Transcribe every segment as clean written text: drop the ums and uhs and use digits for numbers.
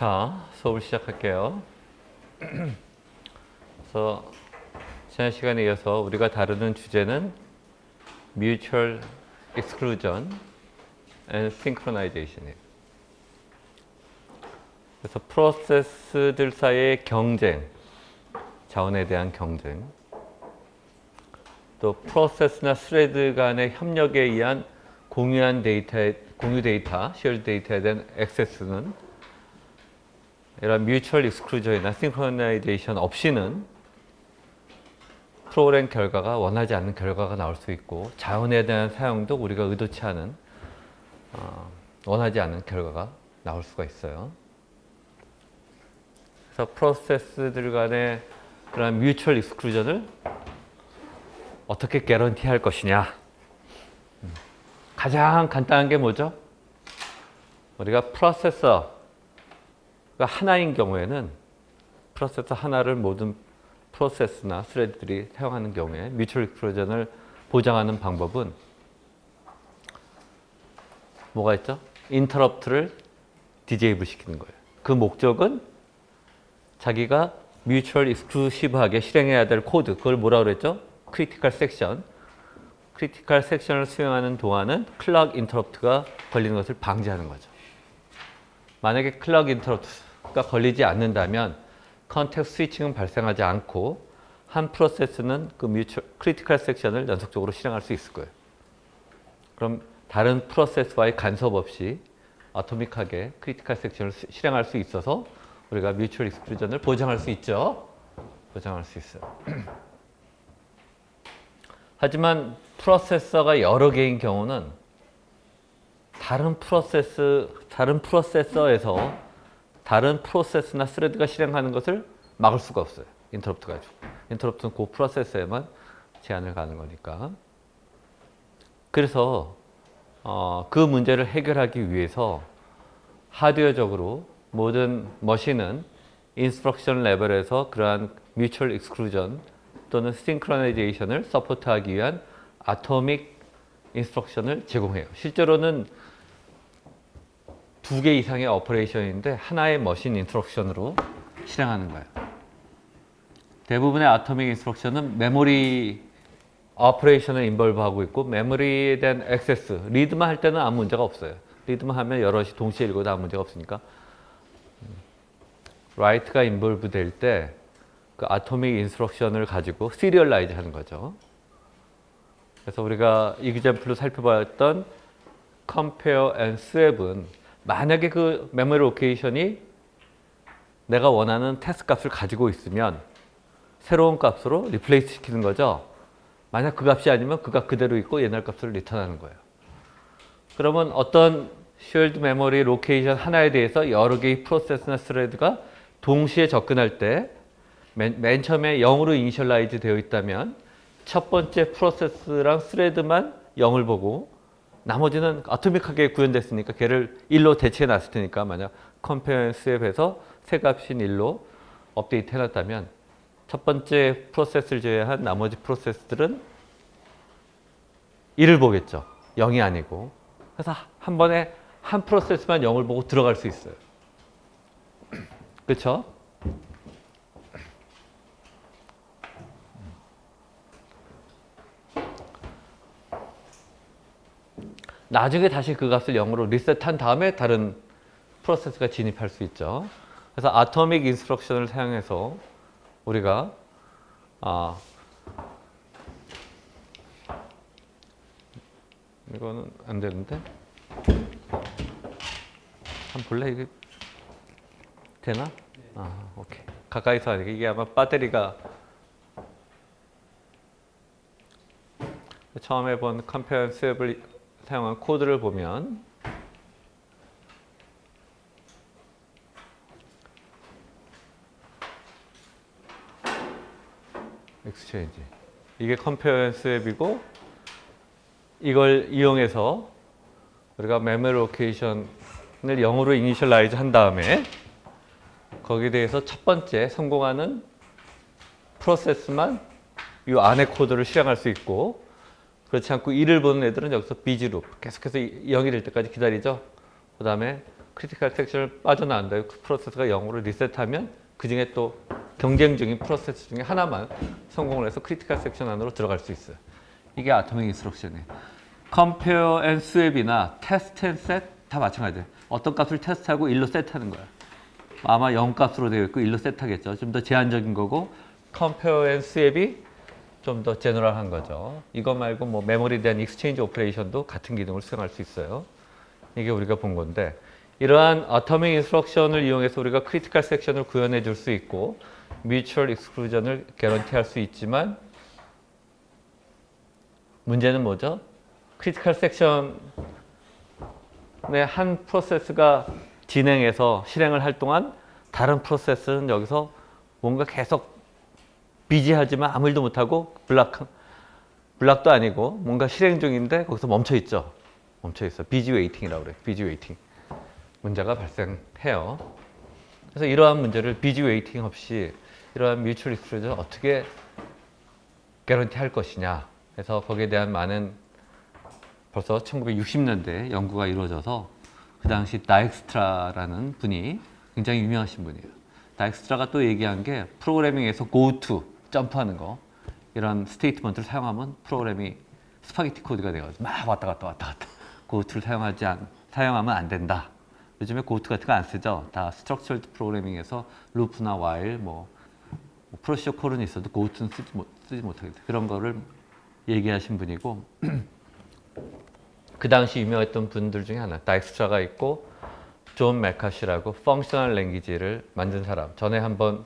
자, 수업을 시작할게요. 그래서 지난 시간에 이어서 우리가 다루는 주제는 Mutual Exclusion and Synchronization이에요. 그래서 프로세스들 사이의 경쟁, 자원에 대한 경쟁, 또 프로세스나 스레드 간의 협력에 의한 공유 데이터, shared 데이터에 대한 액세스는 이런 뮤추얼 익스클루전이나 싱크로나이제이션 없이는 프로그램 결과가 원하지 않는 결과가 나올 수 있고, 자원에 대한 사용도 우리가 의도치 않은 원하지 않는 결과가 나올 수가 있어요. 그래서 프로세스들 간의 그런 뮤추얼 익스클루전을 어떻게 개런티할 것이냐. 가장 간단한 게 뭐죠? 우리가 프로세서가 하나인 경우에는 프로세서 하나를 모든 프로세스나 스레드들이 사용하는 경우에 뮤추얼 익스클루전을 보장하는 방법은 뭐가 있죠? 인터럽트를 디제이블 시키는 거예요. 그 목적은 자기가 뮤추얼 익스클루시브하게 실행해야 될 코드, 그걸 뭐라고 그랬죠? 크리티컬 섹션. 크리티컬 섹션을 수행하는 동안은 클락 인터럽트가 걸리는 것을 방지하는 거죠. 만약에 클락 인터럽트가 걸리지 않는다면 컨텍스트 스위칭은 발생하지 않고 한 프로세스는 그 크리티컬 섹션을 연속적으로 실행할 수 있을 거예요. 그럼 다른 프로세스와의 간섭 없이 아토믹하게 크리티컬 섹션을 실행할 수 있어서 우리가 뮤추얼 익스클루전을 보장할 수 있죠. 보장할 수 있어요. 하지만 프로세서가 여러 개인 경우는 다른 프로세서에서 다른 프로세스나 스레드가 실행하는 것을 막을 수가 없어요. 인터럽트 가지고. 인터럽트는 그 프로세서에만 제한을 가는 거니까. 그래서 그 문제를 해결하기 위해서 하드웨어적으로 모든 머신은 인스트럭션 레벨에서 그러한 뮤추얼 익스클루전 또는 싱크로나이제이션을 서포트하기 위한 아토믹 인스트럭션을 제공해요. 실제로는 2개 이상의 오퍼레이션인데 하나의 머신 인스트럭션으로 실행하는 거예요. 대부분의 아토믹 인스트럭션은 메모리 오퍼레이션을 인볼브하고 있고, 메모리에 대한 액세스, 리드만 할 때는 아무 문제가 없어요. 리드만 하면 여럿이 동시에 읽어도 아무 문제가 없으니까. 라이트가 인볼브 될 때 그 아토믹 인스트럭션을 가지고 시리얼라이즈 하는 거죠. 그래서 우리가 이그젬플로 살펴봤던 compare and swap은 만약에 그 메모리 로케이션이 내가 원하는 테스트 값을 가지고 있으면 새로운 값으로 리플레이스 시키는 거죠. 만약 그 값이 아니면 그 값 그대로 있고 옛날 값을 리턴하는 거예요. 그러면 어떤 shared memory 로케이션 하나에 대해서 여러 개의 프로세스나 스레드가 동시에 접근할 때 맨 처음에 0으로 이니셜라이즈 되어 있다면 첫 번째 프로세스랑 스레드만 0을 보고 나머지는 아토믹하게 구현됐으니까 걔를 1로 대체해 놨을 테니까, 만약 compare and swap에서 새 값인 1로 업데이트 해놨다면 첫 번째 프로세스를 제외한 나머지 프로세스들은 1을 보겠죠. 0이 아니고. 그래서 한 번에 한 프로세스만 0을 보고 들어갈 수 있어요. 그렇죠? 나중에 다시 그 값을 0으로 리셋한 다음에 다른 프로세스가 진입할 수 있죠. 그래서 아토믹 인스트럭션을 사용해서 우리가 이거는 안 되는데 한번 볼래? 이게 되나? 오케이. 가까이서 하니까 이게 아마 배터리가 처음에 본 컴페어 스왑을 사용한 코드를 보면 엑스체인지, 이게 컴페어 스왑이고, 이걸 이용해서 우리가 메모리 로케이션을 0으로 이니셜라이즈 한 다음에 거기에 대해서 첫 번째 성공하는 프로세스만 이 안에 코드를 실행할 수 있고, 그렇지 않고 1을 보는 애들은 여기서 비지 룹 계속해서 0이 될 때까지 기다리죠. 그 다음에 크리티컬 섹션을 빠져나간다. 그 프로세스가 0으로 리셋하면 그 중에 또 경쟁 중인 프로세스 중에 하나만 성공을 해서 크리티컬 섹션 안으로 들어갈 수 있어요. 이게 아토믹 인스트럭션이에요. 컴페어 앤 스왑이나 테스트 앤 셋 다 마찬가지예요. 어떤 값을 테스트하고 1로 세트하는 거야. 아마 0 값으로 되어 있고 1로 세트하겠죠. 좀 더 제한적인 거고 컴페어 앤 스왑이 좀 더 제너럴한 거죠. 이거 말고 뭐 메모리에 대한 익스체인지 오퍼레이션도 같은 기능을 수행할 수 있어요. 이게 우리가 본 건데 이러한 어토믹 인스트럭션을 이용해서 우리가 크리티컬 섹션을 구현해 줄 수 있고 뮤추얼 익스클루전을 개런티할 수 있지만 문제는 뭐죠? 크리티컬 섹션의 한 프로세스가 진행해서 실행을 할 동안 다른 프로세스는 여기서 뭔가 계속 비지하지만 아무 일도 못하고 블락도 아니고 뭔가 실행 중인데 거기서 멈춰 있죠. 멈춰 있어. 비지 웨이팅이라고 그래요. 비지 웨이팅. 문제가 발생해요. 그래서 이러한 문제를 비지 웨이팅 없이 이러한 뮤추얼 익스클루전을 어떻게 개런티 할 것이냐. 그래서 거기에 대한 많은 벌써 1960년대에 연구가 이루어져서 그 당시 다익스트라라는 분이 굉장히 유명하신 분이에요. 다익스트라가 또 얘기한 게 프로그래밍에서 go to, 점프하는 거 이런 스테이트먼트를 사용하면 프로그램이 스파게티 코드가 돼가지고 막 왔다 갔다 go to를 사용하면 안 된다. 요즘에 go to 같은 거 안 쓰죠. 다 스트럭처드 프로그래밍에서 루프나 while, 프로시저 콜은 있어도 go to는 쓰지 못하겠다. 그런 거를 얘기하신 분이고 그 당시 유명했던 분들 중에 하나 다익스트라가 있고 존 맥카시라고 펑셔널 랭귀지를 만든 사람. 전에 한번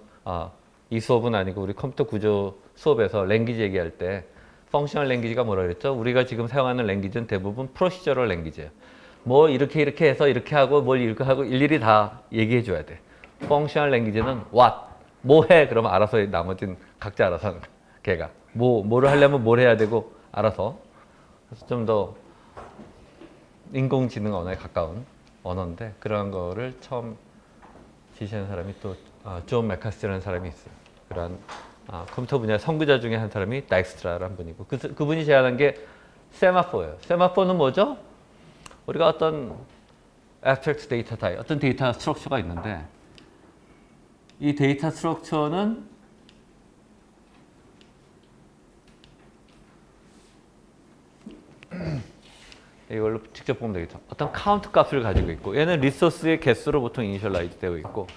이 수업은 아니고 우리 컴퓨터 구조 수업에서 랭귀지 얘기할 때 펑셔널 랭귀지가 뭐라 그랬죠? 우리가 지금 사용하는 랭귀지는 대부분 프로시저럴 랭귀지예요. 뭐 이렇게 해서 이렇게 하고 뭘 이렇게 하고 일일이 다 얘기해 줘야 돼. 펑셔널 랭귀지는 what, 뭐 해? 그러면 알아서 나머지는 각자 알아서 하는 거야. 걔가 뭐를 하려면 뭘 해야 되고 알아서. 그래서 좀 더 인공지능 언어에 가까운 언어인데 그런 거를 처음 지시한 사람이 또 존 맥카시라는 사람이 있어요. 그런 컴퓨터 분야 선구자 중에 한 사람이 다익스트라라는 분이고 그분이 제안한 게 세마포예요. 세마포는 뭐죠? 우리가 어떤 abstract 데이터 타입, 어떤 데이터 스트럭처가 있는데 이 데이터 스트럭처는 이걸로 직접 보면 되겠죠. 어떤 카운트 값을 가지고 있고 얘는 리소스의 개수로 보통 이니셜라이즈 되어 있고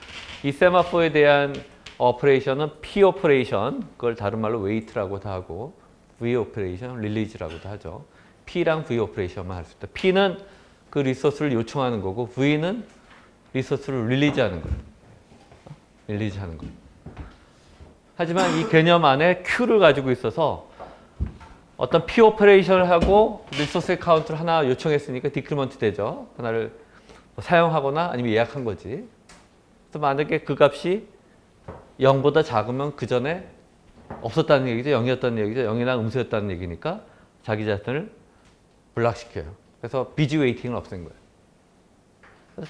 이 세마포에 대한 오퍼레이션은 P 오퍼레이션, 그걸 다른 말로 웨이트라고도 하고 V 오퍼레이션, 릴리즈라고도 하죠. P랑 V 오퍼레이션만 할 수 있다. P는 그 리소스를 요청하는 거고 V는 리소스를 릴리즈하는 거예요. 릴리즈하는 거. 하지만 이 개념 안에 Q를 가지고 있어서 어떤 P 오퍼레이션을 하고 리소스의 카운트를 하나 요청했으니까 디크리먼트 되죠. 하나를 사용하거나 아니면 예약한 거지. 그래서 만약에 그 값이 0보다 작으면 그 전에 없었다는 얘기죠. 0이었다는 얘기죠. 0이나 음수였다는 얘기니까 자기 자신을 블락시켜요. 그래서 비지 웨이팅을 없앤 거예요.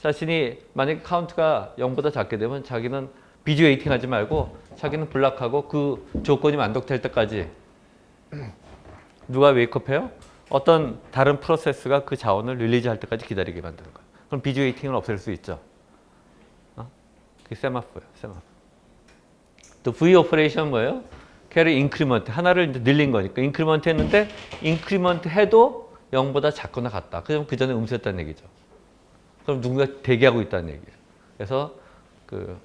자신이 만약에 카운트가 0보다 작게 되면 자기는 비지 웨이팅 하지 말고 자기는 블락하고 그 조건이 만족될 때까지 누가 웨이크업해요? 어떤 다른 프로세스가 그 자원을 릴리즈 할 때까지 기다리게 만드는 거예요. 그럼 비지 웨이팅을 없앨 수 있죠. 그게 세마포예요. 세마포. 또 V 오퍼레이션 뭐예요? 걔를 인크리먼트, 하나를 이제 늘린 거니까 인크리먼트 했는데 인크리먼트 해도 0보다 작거나 같다. 그럼 그 전에 음수였다는 얘기죠. 그럼 누군가 대기하고 있다는 얘기예요. 그래서 그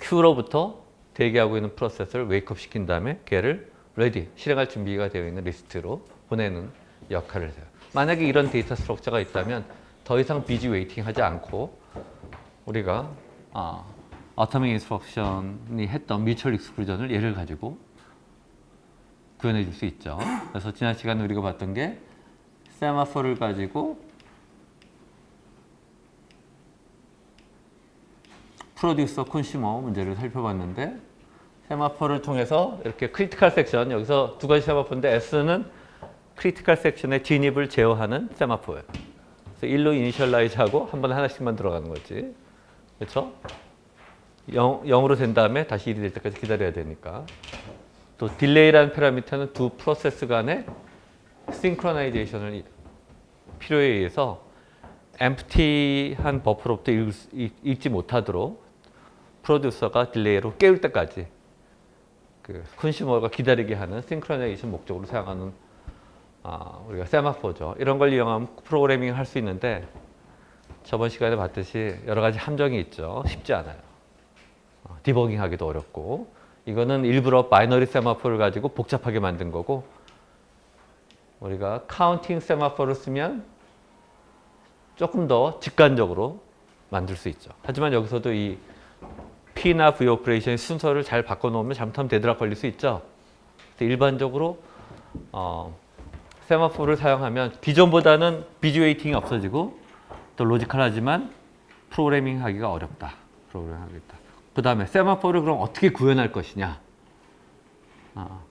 Q로부터 대기하고 있는 프로세스를 웨이크업 시킨 다음에 걔를 레디, 실행할 준비가 되어 있는 리스트로 보내는 역할을 해요. 만약에 이런 데이터 스트럭처가 있다면 더 이상 비지 웨이팅 하지 않고 우리가 어토믹 인스트럭션이 했던 뮤추얼 익스클루전을 예를 가지고 구현해 줄 수 있죠. 그래서 지난 시간에 우리가 봤던 게 세마포를 가지고 프로듀서 콘슈머 문제를 살펴봤는데 세마포를 통해서 이렇게 크리티컬 섹션, 여기서 두 가지 세마포인데 S는 크리티컬 섹션의 진입을 제어하는 세마포예요. 그래서 1로 이니셜라이즈하고 한 번에 하나씩만 들어가는 거지. 그렇죠? 0으로 된 다음에 다시 1이 될 때까지 기다려야 되니까. 또 딜레이라는 파라미터는 두 프로세스 간의 싱크로나이제이션을 필요에 의해서 empty한 버퍼로부터 읽지 못하도록 프로듀서가 딜레이로 깨울 때까지 그 컨슈머가 기다리게 하는 싱크로나이제이션 목적으로 사용하는 우리가 세마포죠. 이런 걸 이용하면 프로그래밍을 할 수 있는데 저번 시간에 봤듯이 여러 가지 함정이 있죠. 쉽지 않아요. 디버깅하기도 어렵고 이거는 일부러 바이너리 세마포를 가지고 복잡하게 만든 거고 우리가 카운팅 세마포를 쓰면 조금 더 직관적으로 만들 수 있죠. 하지만 여기서도 이 P나 V 오퍼레이션의 순서를 잘 바꿔놓으면 잘못하면 데드락 걸릴 수 있죠. 일반적으로 세마포를 사용하면 기존보다는 비주웨이팅이 없어지고 또 로지컬하지만 프로그래밍 하기가 어렵다. 그 다음에 세마포를 그럼 어떻게 구현할 것이냐.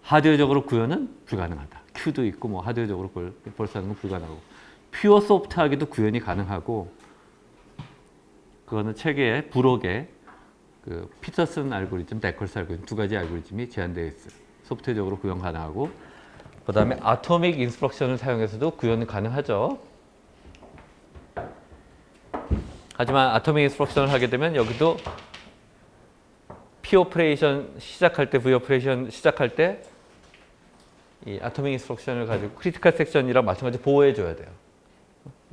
하드웨어적으로 구현은 불가능하다. 큐도 있고 뭐 하드웨어적으로 그걸 벌써 하는 건 불가능하고 퓨어 소프트하게도 구현이 가능하고 그거는 책의 부록에 그 피터슨 알고리즘, 데컬스 알고리즘 두 가지 알고리즘이 제한되어 있어요. 소프트웨어적으로 구현 가능하고 그 다음에 아토믹 인스트럭션을 사용해서도 구현이 가능하죠. 하지만 아토믹 인스트럭션을 하게 되면 여기도 P 오퍼레이션 시작할 때, V 오퍼레이션 시작할 때 이 아토믹 인스트럭션을 가지고 크리티컬 섹션이랑 마찬가지로 보호해 줘야 돼요.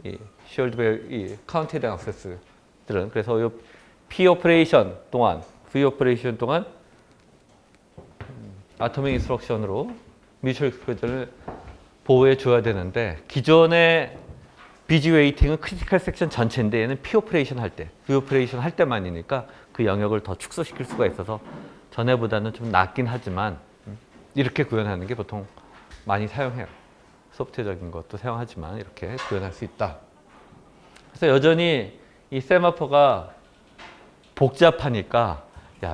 이 쉐어드 이 카운트에 대한 액세스들은 그래서 이 P 오퍼레이션 동안, V 오퍼레이션 동안 아토믹 인스트럭션으로 뮤추얼 익스클루전을 보호해 줘야 되는데 기존의 비지 웨이팅은 크리티컬 섹션 전체인데 얘는 P 오퍼레이션 할 때, V 오퍼레이션 할 때만이니까 그 영역을 더 축소시킬 수가 있어서 전에보다는 좀 낮긴 하지만 이렇게 구현하는 게 보통 많이 사용해요. 소프트웨어적인 것도 사용하지만 이렇게 구현할 수 있다. 그래서 여전히 이 세마포가 복잡하니까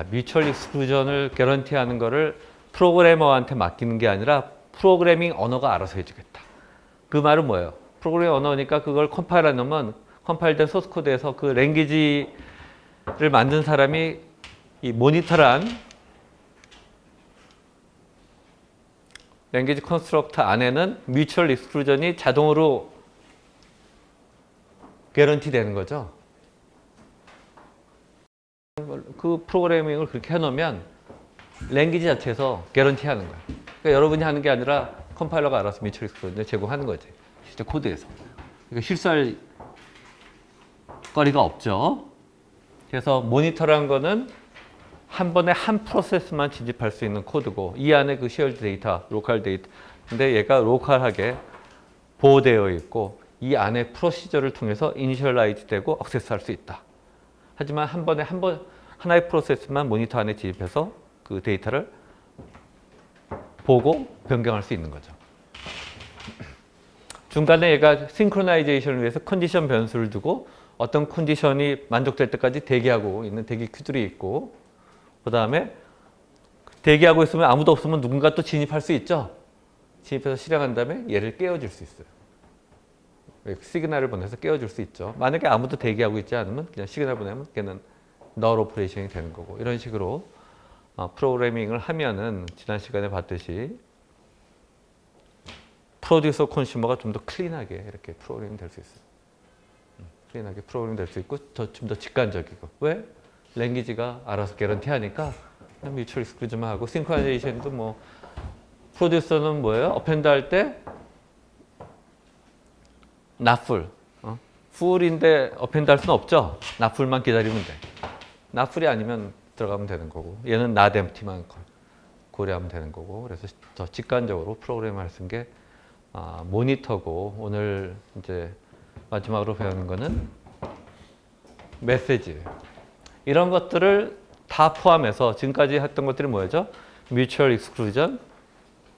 뮤추얼 익스클루전을 개런티하는 거를 프로그래머한테 맡기는 게 아니라 프로그래밍 언어가 알아서 해주겠다. 그 말은 뭐예요? 프로그래밍 언어니까 그걸 컴파일해 놓으면 컴파일된 소스 코드에서 그 랭귀지를 만든 사람이 이 모니터란 랭귀지 컨스트럭터 안에는 뮤추얼 익스클루전이 자동으로 개런티 되는 거죠. 그 프로그래밍을 그렇게 해놓으면 랭귀지 자체에서 개런티 하는 거예요. 그러니까 여러분이 하는 게 아니라 컴파일러가 알아서 뮤추얼 익스클루전을 제공하는 거지. 실제 코드에서. 그러니까 실수할 거리가 없죠. 그래서 모니터라는 거는 한 번에 한 프로세스만 진입할 수 있는 코드고 이 안에 그 쉐어드 데이터, 로컬 데이터 근데 얘가 로컬하게 보호되어 있고 이 안에 프로시저를 통해서 이니셜라이즈 되고 액세스할 수 있다. 하지만 한 번에 하나의 프로세스만 모니터 안에 진입해서 그 데이터를 보고 변경할 수 있는 거죠. 중간에 얘가 싱크로나이제이션을 위해서 컨디션 변수를 두고 어떤 컨디션이 만족될 때까지 대기하고 있는 대기 큐들이 있고 그 다음에 대기하고 있으면 아무도 없으면 누군가 또 진입할 수 있죠. 진입해서 실행한 다음에 얘를 깨워줄 수 있어요. 시그널을 보내서 깨워줄 수 있죠. 만약에 아무도 대기하고 있지 않으면 그냥 시그널 보내면 걔는 널 오퍼레이션이 되는 거고 이런 식으로 프로그래밍을 하면은 지난 시간에 봤듯이 프로듀서 컨슈머가 좀 더 클린하게 이렇게 프로그래밍 될 수 있어요. 클린하게 프로그래밍 될 수 있고 좀 더 직관적이고 왜? 랭귀지가 알아서 개런티하니까 뮤추얼 익스클루전만 하고 싱크로나이제이션도 뭐 프로듀서는 뭐예요? 어펜드 할 때 not full, full인데 어펜드 할 수는 없죠. not full만 기다리면 돼. not full이 아니면 들어가면 되는 거고 얘는 not empty만 고려하면 되는 거고 그래서 더 직관적으로 프로그램을 쓰는 게 모니터고 오늘 이제 마지막으로 배우는 거는 메시지예요. 이런 것들을 다 포함해서 지금까지 했던 것들이 뭐였죠? 뮤추얼 익스클루전,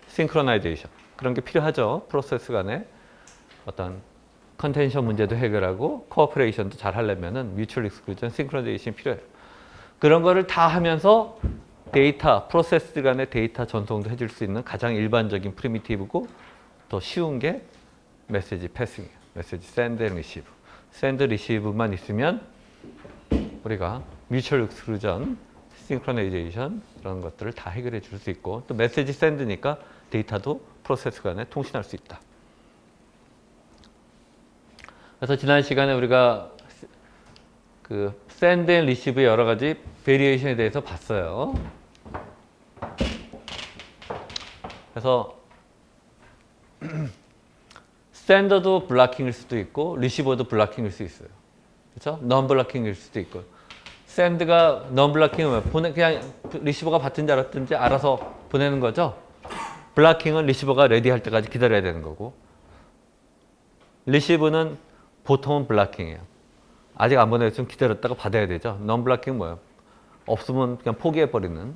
싱크로나이제이션 그런 게 필요하죠. 프로세스 간에 어떤 컨텐션 문제도 해결하고 코어퍼레이션도 잘 하려면은 뮤추얼 익스클루전, 싱크로나이제이션이 필요해요. 그런 거를 다 하면서 데이터, 프로세스 간의 데이터 전송도 해줄 수 있는 가장 일반적인 프리미티브고 더 쉬운 게 메시지 패싱이에요. 메시지 샌드 앤 리시브. 샌드 리시브만 있으면 우리가 뮤추얼 익스클루전, 싱크로나이제이션 이런 것들을 다 해결해 줄 수 있고 또 메시지 샌드니까 데이터도 프로세스 간에 통신할 수 있다. 그래서 지난 시간에 우리가 그 send and receive의 여러 가지 베리에이션에 대해서 봤어요. 그래서 샌더도 블락킹일 수도 있고 리시버도 블락킹일 수 있어요. 그렇죠? non 블락킹일 수도 있고. 샌드가 non 블락킹은 그냥 리시버가 받든지 알았든지 알아서 보내는 거죠. 블락킹은 리시버가 레디할 때까지 기다려야 되는 거고. 리시브는 보통은 블락킹이에요. 아직 안 보내줬으면 기다렸다가 받아야 되죠. non 블락킹 뭐예요? 없으면 그냥 포기해 버리는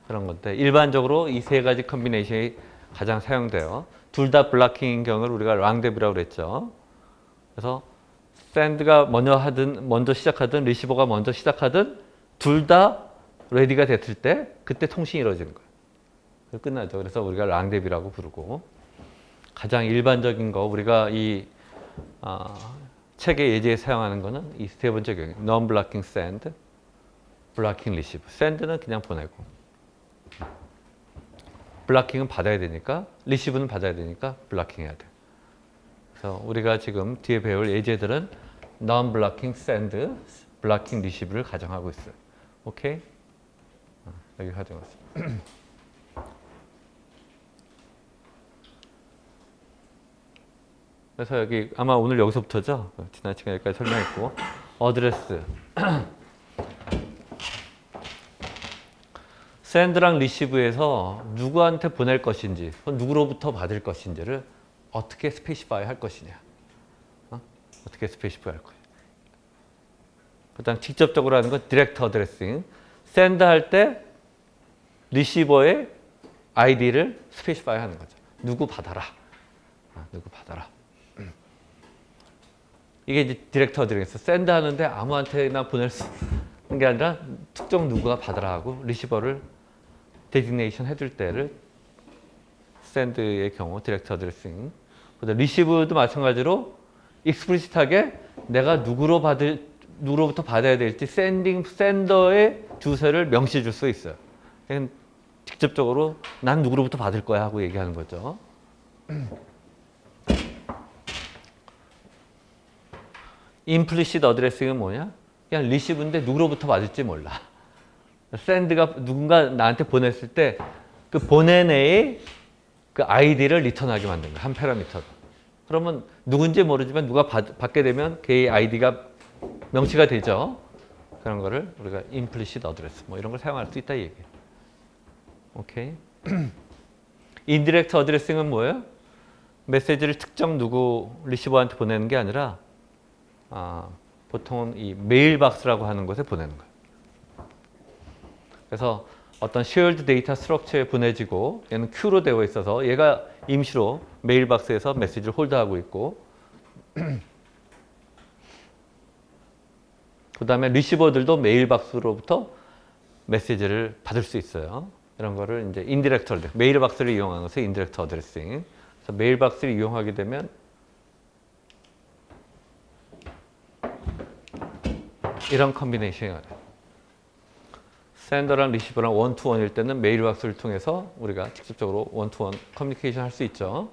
그런 건데 일반적으로 이 세 가지 컨비네이션이 가장 사용돼요. 둘 다 블락킹인 경우를 우리가 랑데뷰라고 그랬죠. 그래서 샌드가 먼저 시작하든 리시버가 먼저 시작하든 둘 다 레디가 됐을 때 그때 통신이 이루어지는 거예요. 끝나죠. 그래서 우리가 랑데뷰라고 부르고 가장 일반적인 거 우리가 이 책의 예제에 사용하는 거는 이 세 번째 경우 non blocking send, blocking receive. send는 그냥 보내고 블락킹은 받아야 되니까 리시브는 받아야 되니까 블락킹 해야 돼. 그래서 우리가 지금 뒤에 배울 예제들은 non-blocking send, blocking receive를 가정하고 있어요. 오케이? 여기 가정했어요. 그래서 여기 아마 오늘 여기서부터죠. 지난 시간에 여기까지 설명했고 어드레스 샌드랑 리시브에서 누구한테 보낼 것인지, 누구로부터 받을 것인지를 어떻게 스페시파이 할 것이냐. 어떻게 스페시파이 할 거냐. 그다음 직접적으로 하는 건 디렉트 어드레싱. 샌드 할 때 리시버의 아이디를 스페시파이 하는 거죠. 누구 받아라. 누구 받아라. 이게 이제 디렉트 어드레싱. 샌드 하는데 아무한테나 보낼 수 있는 게 아니라 특정 누구가 받아라 하고 리시버를 데지네이션 해줄 때를 샌드의 경우 디렉트 어드레싱. 리시브도 마찬가지로 익스플리시트하게 내가 누구로부터 받아야 될지 샌더의 주소를 명시해 줄 수 있어요. 직접적으로 난 누구로부터 받을 거야 하고 얘기하는 거죠. 임플리시트 어드레싱은 뭐냐? 그냥 리시브인데 누구로부터 받을지 몰라. 샌드가 누군가 나한테 보냈을 때 그 보낸 애의 그 아이디를 리턴하게 만든 거야. 한 패러미터로. 그러면 누군지 모르지만 누가 받게 되면 걔의 아이디가 명시가 되죠. 그런 거를 우리가 implicit address 뭐 이런 걸 사용할 수 있다 이 얘기예요. 오케이. indirect addressing은 뭐예요? 메시지를 특정 누구 리시버한테 보내는 게 아니라 보통은 이 메일박스라고 하는 곳에 보내는 거예요. 그래서 어떤 shared data 스트럭처에 보내지고 얘는 queue로 되어 있어서 얘가 임시로 메일박스에서 메시지를 홀드하고 있고 그 다음에 리시버들도 메일박스로부터 메시지를 받을 수 있어요. 이런 거를 이제 인디렉트 어드레싱, 메일박스를 이용하는 것을 인디렉트 어드레싱. 그래서 메일박스를 이용하게 되면 이런 컨비네이션이 나와요. 샌더랑 리시버랑 원투원일 때는 메일박스를 통해서 우리가 직접적으로 원투원 커뮤니케이션 할 수 있죠.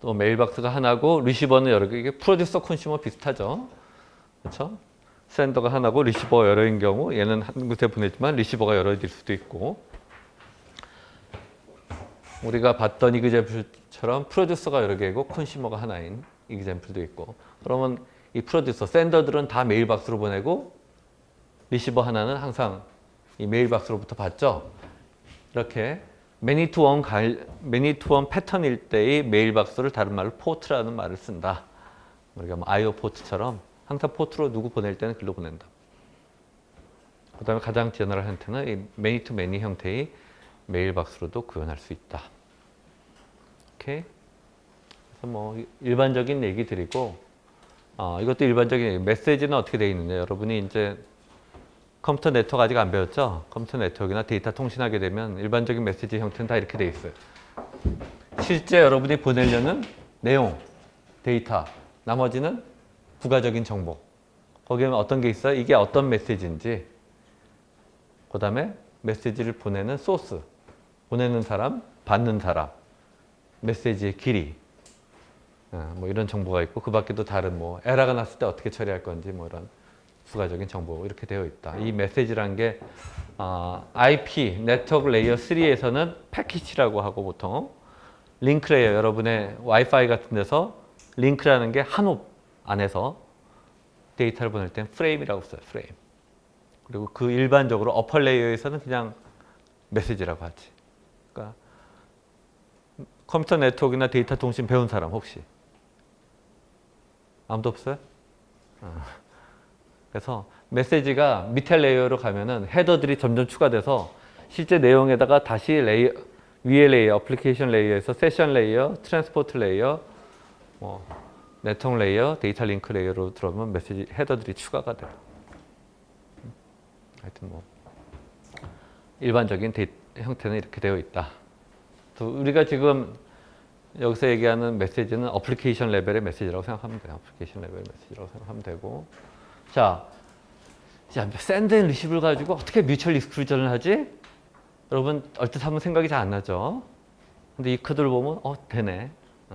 또 메일박스가 하나고 리시버는 여러 개, 이게 프로듀서 컨슈머 비슷하죠. 그렇죠? 샌더가 하나고 리시버가 여러인 경우 얘는 한 곳에 보내지만 리시버가 여러일 수도 있고 우리가 봤던 이그젬플처럼 프로듀서가 여러 개고 컨슈머가 하나인 이그젬플도 있고 그러면 이 프로듀서, 샌더들은 다 메일박스로 보내고 리시버 하나는 항상 이 메일박스로부터 받죠. 이렇게 매니 투 원 패턴일 때의 메일박스를 다른 말로 포트라는 말을 쓴다. 우리가 뭐 IO 포트처럼 항상 포트로 누구 보낼 때는 글로 보낸다. 그 다음에 가장 제너럴 형태는 이 매니 투 매니 형태의 메일박스로도 구현할 수 있다. 오케이. 그래서 뭐 일반적인 얘기 드리고 이것도 일반적인 얘기. 메시지는 어떻게 되어 있느냐. 여러분이 이제 컴퓨터 네트워크 아직 안 배웠죠? 컴퓨터 네트워크나 데이터 통신하게 되면 일반적인 메시지 형태는 다 이렇게 돼 있어요. 실제 여러분이 보내려는 내용, 데이터, 나머지는 부가적인 정보. 거기에 어떤 게 있어요? 이게 어떤 메시지인지, 그 다음에 메시지를 보내는 소스, 보내는 사람, 받는 사람, 메시지의 길이, 뭐 이런 정보가 있고 그 밖에도 다른 뭐 에러가 났을 때 어떻게 처리할 건지 뭐 이런 부가적인 정보 이렇게 되어 있다. 이 메시지란 게 IP 네트워크 레이어 3에서는 패키지라고 하고 보통 링크 레이어 여러분의 와이파이 같은 데서 링크라는 게 한 홉 안에서 데이터를 보낼 땐 프레임이라고 써요. 프레임. 그리고 그 일반적으로 어퍼 레이어에서는 그냥 메시지라고 하지. 그러니까 컴퓨터 네트워크나 데이터 통신 배운 사람 혹시? 아무도 없어요? 그래서 메시지가 밑에 레이어로 가면은 헤더들이 점점 추가돼서 실제 내용에다가 다시 레이어, 위에 레이어, 어플리케이션 레이어에서 세션 레이어, 트랜스포트 레이어, 뭐 네트워크 레이어, 데이터 링크 레이어로 들어오면 메시지 헤더들이 추가가 돼요. 하여튼 뭐 일반적인 형태는 이렇게 되어 있다. 또 우리가 지금 여기서 얘기하는 메시지는 어플리케이션 레벨의 메시지라고 생각하면 돼요. 어플리케이션 레벨 메시지라고 생각하면 되고. 자, 샌드 앤 리시브를 가지고 어떻게 뮤추얼 익스클루전을 하지? 여러분 얼핏 한번 생각이 잘 안 나죠? 근데 이 코드를 보면 되네.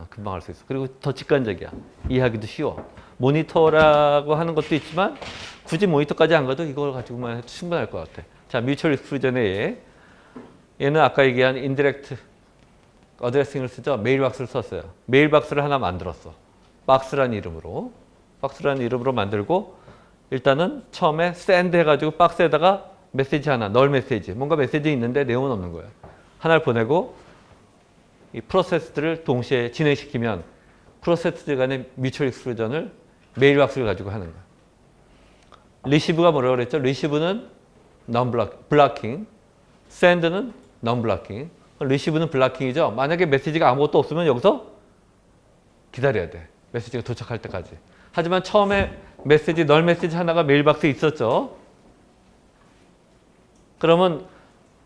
금방 할 수 있어. 그리고 더 직관적이야. 이해하기도 쉬워. 모니터라고 하는 것도 있지만 굳이 모니터까지 안 가도 이걸 가지고만 해도 충분할 것 같아. 자, 뮤추얼 익스클루전에 얘는 아까 얘기한 인디렉트 어드레싱을 쓰죠. 메일박스를 썼어요. 메일박스를 하나 만들었어. 박스라는 이름으로. 박스라는 이름으로 만들고 일단은 처음에 샌드 해가지고 박스에다가 메시지 하나, 널 메시지. 뭔가 메시지 있는데 내용은 없는 거예요. 하나를 보내고 이 프로세스들을 동시에 진행시키면 프로세스 간의 뮤추얼 익스클루전을 메일박스를 가지고 하는 거예요. 리시브가 뭐라고 그랬죠? 리시브는 블락킹, 샌드는 non-blocking. 리시브는 블락킹이죠. 만약에 메시지가 아무것도 없으면 여기서 기다려야 돼. 메시지가 도착할 때까지. 하지만 처음에 메시지, 널 메시지 하나가 메일박스에 있었죠. 그러면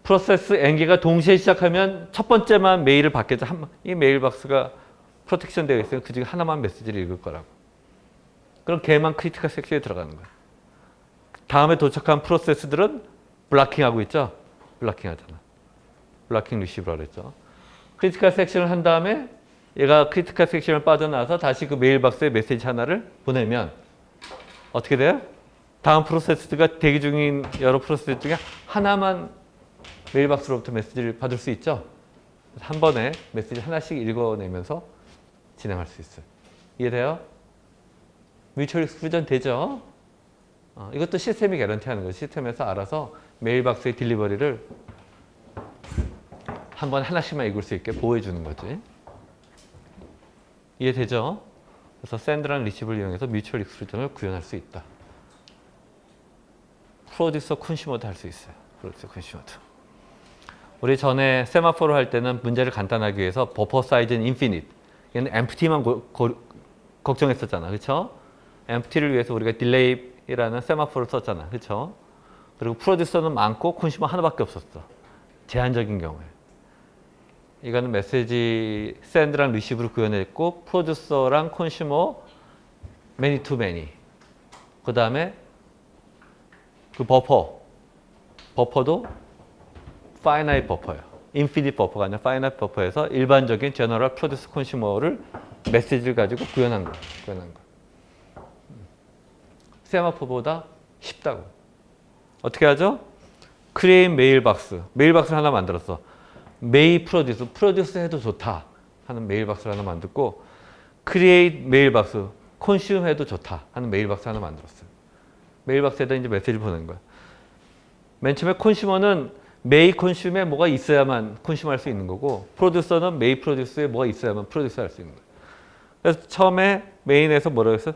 프로세스 N개가 동시에 시작하면 첫 번째만 메일을 받겠죠. 이 메일박스가 프로텍션 되어 있으면 그 중에 하나만 메시지를 읽을 거라고. 그럼 걔만 크리티컬 섹션에 들어가는 거야. 다음에 도착한 프로세스들은 블락킹하고 있죠. 블락킹 하잖아. 블락킹 리시브라고 그랬죠. 크리티컬 섹션을 한 다음에 얘가 크리티컬 섹션을 빠져나와서 다시 그 메일박스에 메시지 하나를 보내면 어떻게 돼요? 다음 프로세스가 대기 중인 여러 프로세스 중에 하나만 메일박스로부터 메시지를 받을 수 있죠. 한 번에 메시지 하나씩 읽어내면서 진행할 수 있어요. 이해돼요? 뮤추얼 익스클루전 되죠? 이것도 시스템이 개런티하는 거예요. 시스템에서 알아서 메일박스의 딜리버리를 한 번 하나씩만 읽을 수 있게 보호해 주는 거지. 이해되죠? 그래서 샌드랑 리시브를 이용해서 뮤추얼 익스클루전을 구현할 수 있다. 프로듀서 컨슈머도 할 수 있어요. 프로듀서 컨슈머도. 우리 전에 세마포를 할 때는 문제를 간단하기 위해서 버퍼 사이즈는 인피니트. 얘는 empty만 걱정했었잖아. 그렇죠? empty를 위해서 우리가 딜레이라는 세마포를 썼잖아. 그렇죠? 그리고 프로듀서는 많고 컨슈머 하나밖에 없었어. 제한적인 경우에. 이거는 메시지 샌드랑 리시브를 구현했고 프로듀서랑 컨슈머 매니 투 매니. 그 다음에 그 버퍼도 파이나이트 버퍼예요. 인피니트 버퍼가 아니라 파이나이트 버퍼에서 일반적인 제너럴 프로듀스 컨슈머를 메시지를 가지고 구현한 거예요. 세마포보다 쉽다고. 어떻게 하죠? 크리에이트 메일박스. 메일박스를 하나 만들었어. 메일 프로듀스 해도 좋다 하는 메일박스를 하나 만들고 크리에이트 메일박스, 컨슈մ 해도 좋다 하는 메일박스 하나 만들었어요. 메일박스에다 이제 메시지를 보내는 거야. 맨 처음에 컨슈머는 메이 컨슈머에 뭐가 있어야만 컨슈머 할 수 있는 거고 프로듀서는 메이 프로듀스에 뭐가 있어야만 프로듀서 할 수 있는 거예요. 그래서 처음에 메인에서 뭐라고 했어?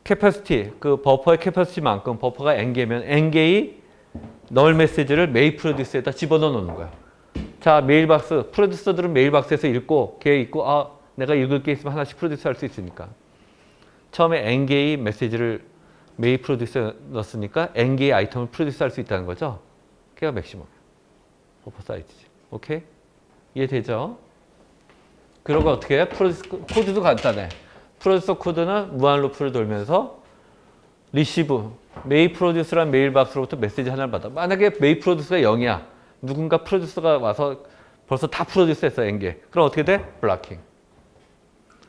캐퍼시티, 그 버퍼의 캐퍼시티만큼 버퍼가 N개면 N개의 널 메시지를 메이 프로듀스에다 집어넣어 놓는 거야. 자, 메일박스, 프로듀서들은 메일박스에서 읽고 걔 읽고 내가 읽을 게 있으면 하나씩 프로듀스 할 수 있으니까 처음에 N개의 메시지를 메이 프로듀스에 넣었으니까 N개의 아이템을 프로듀스 할 수 있다는 거죠. 걔가 맥시멈이야. 버퍼 사이즈지. 오케이? 이해되죠? 그러고 어떻게 해? 프로듀스 코드도 간단해. 프로듀서 코드는 무한 루프를 돌면서 리시브, 메이 프로듀스란 메일박스로부터 메시지 하나를 받아. 만약에 메이 프로듀스가 0이야. 누군가 프로듀서가 와서 벌써 다 프로듀스 했어, N개. 그럼 어떻게 돼? 블락킹.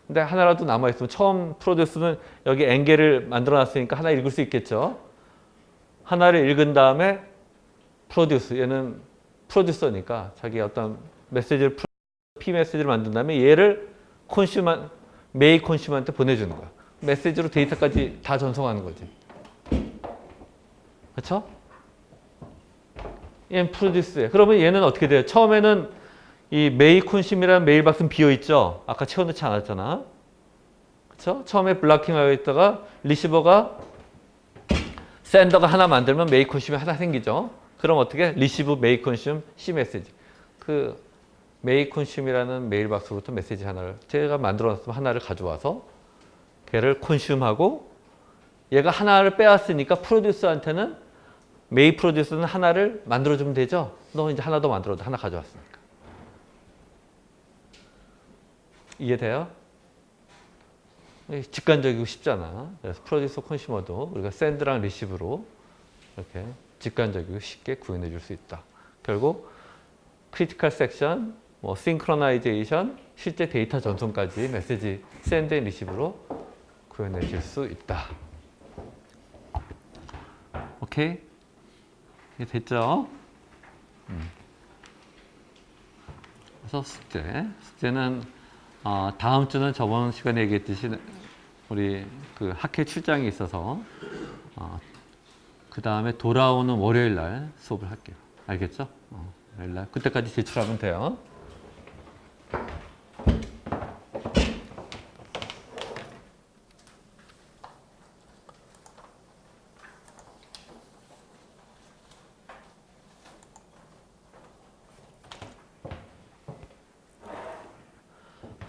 근데 하나라도 남아있으면 처음 프로듀스는 여기 엔겔을 만들어놨으니까 하나 읽을 수 있겠죠. 하나를 읽은 다음에 프로듀스, 얘는 프로듀서니까 자기 어떤 메시지를 P 메시지를 만든 다음에 얘를 메이 콘슈머한테 보내주는 거야. 메시지로 데이터까지 다 전송하는 거지. 그렇죠? 얘는 프로듀스에. 그러면 얘는 어떻게 돼요? 처음에는 이 메이 콘슈머라는 메일 박스는 비어 있죠. 아까 채워놓지 않았잖아. 그렇죠? 처음에 블락킹하고 있다가 리시버가 샌더가 하나 만들면 메이 콘슈머 하나 생기죠. 그럼 어떻게? 리시브 메이 콘슈머 C 메시지. 그 메이 콘슈머라는 메일 박스부터 메시지 하나를 제가 만들어놨으면 하나를 가져와서 걔를 콘슈머하고 얘가 하나를 빼왔으니까 프로듀서한테는 메이 프로듀서는 하나를 만들어주면 되죠. 너 이제 하나 더 만들어도 하나 가져왔으니까. 이해돼요? 직관적이고 쉽잖아. 그래서 프로듀서 콘슈머도 우리가 샌드랑 리시브로 이렇게 직관적이고 쉽게 구현해 줄 수 있다. 결국 크리티컬 섹션, 뭐 싱크로나이제이션, 실제 데이터 전송까지 메시지 샌드 앤 리시브로 구현해 줄 수 있다. 오케이? 이게 됐죠? 그래서 숙제는 다음 주는 저번 시간에 얘기했듯이 우리 그 학회 출장이 있어서 그 다음에 돌아오는 월요일 날 수업을 할게요. 알겠죠? 월요일 날 그때까지 제출하면 돼요.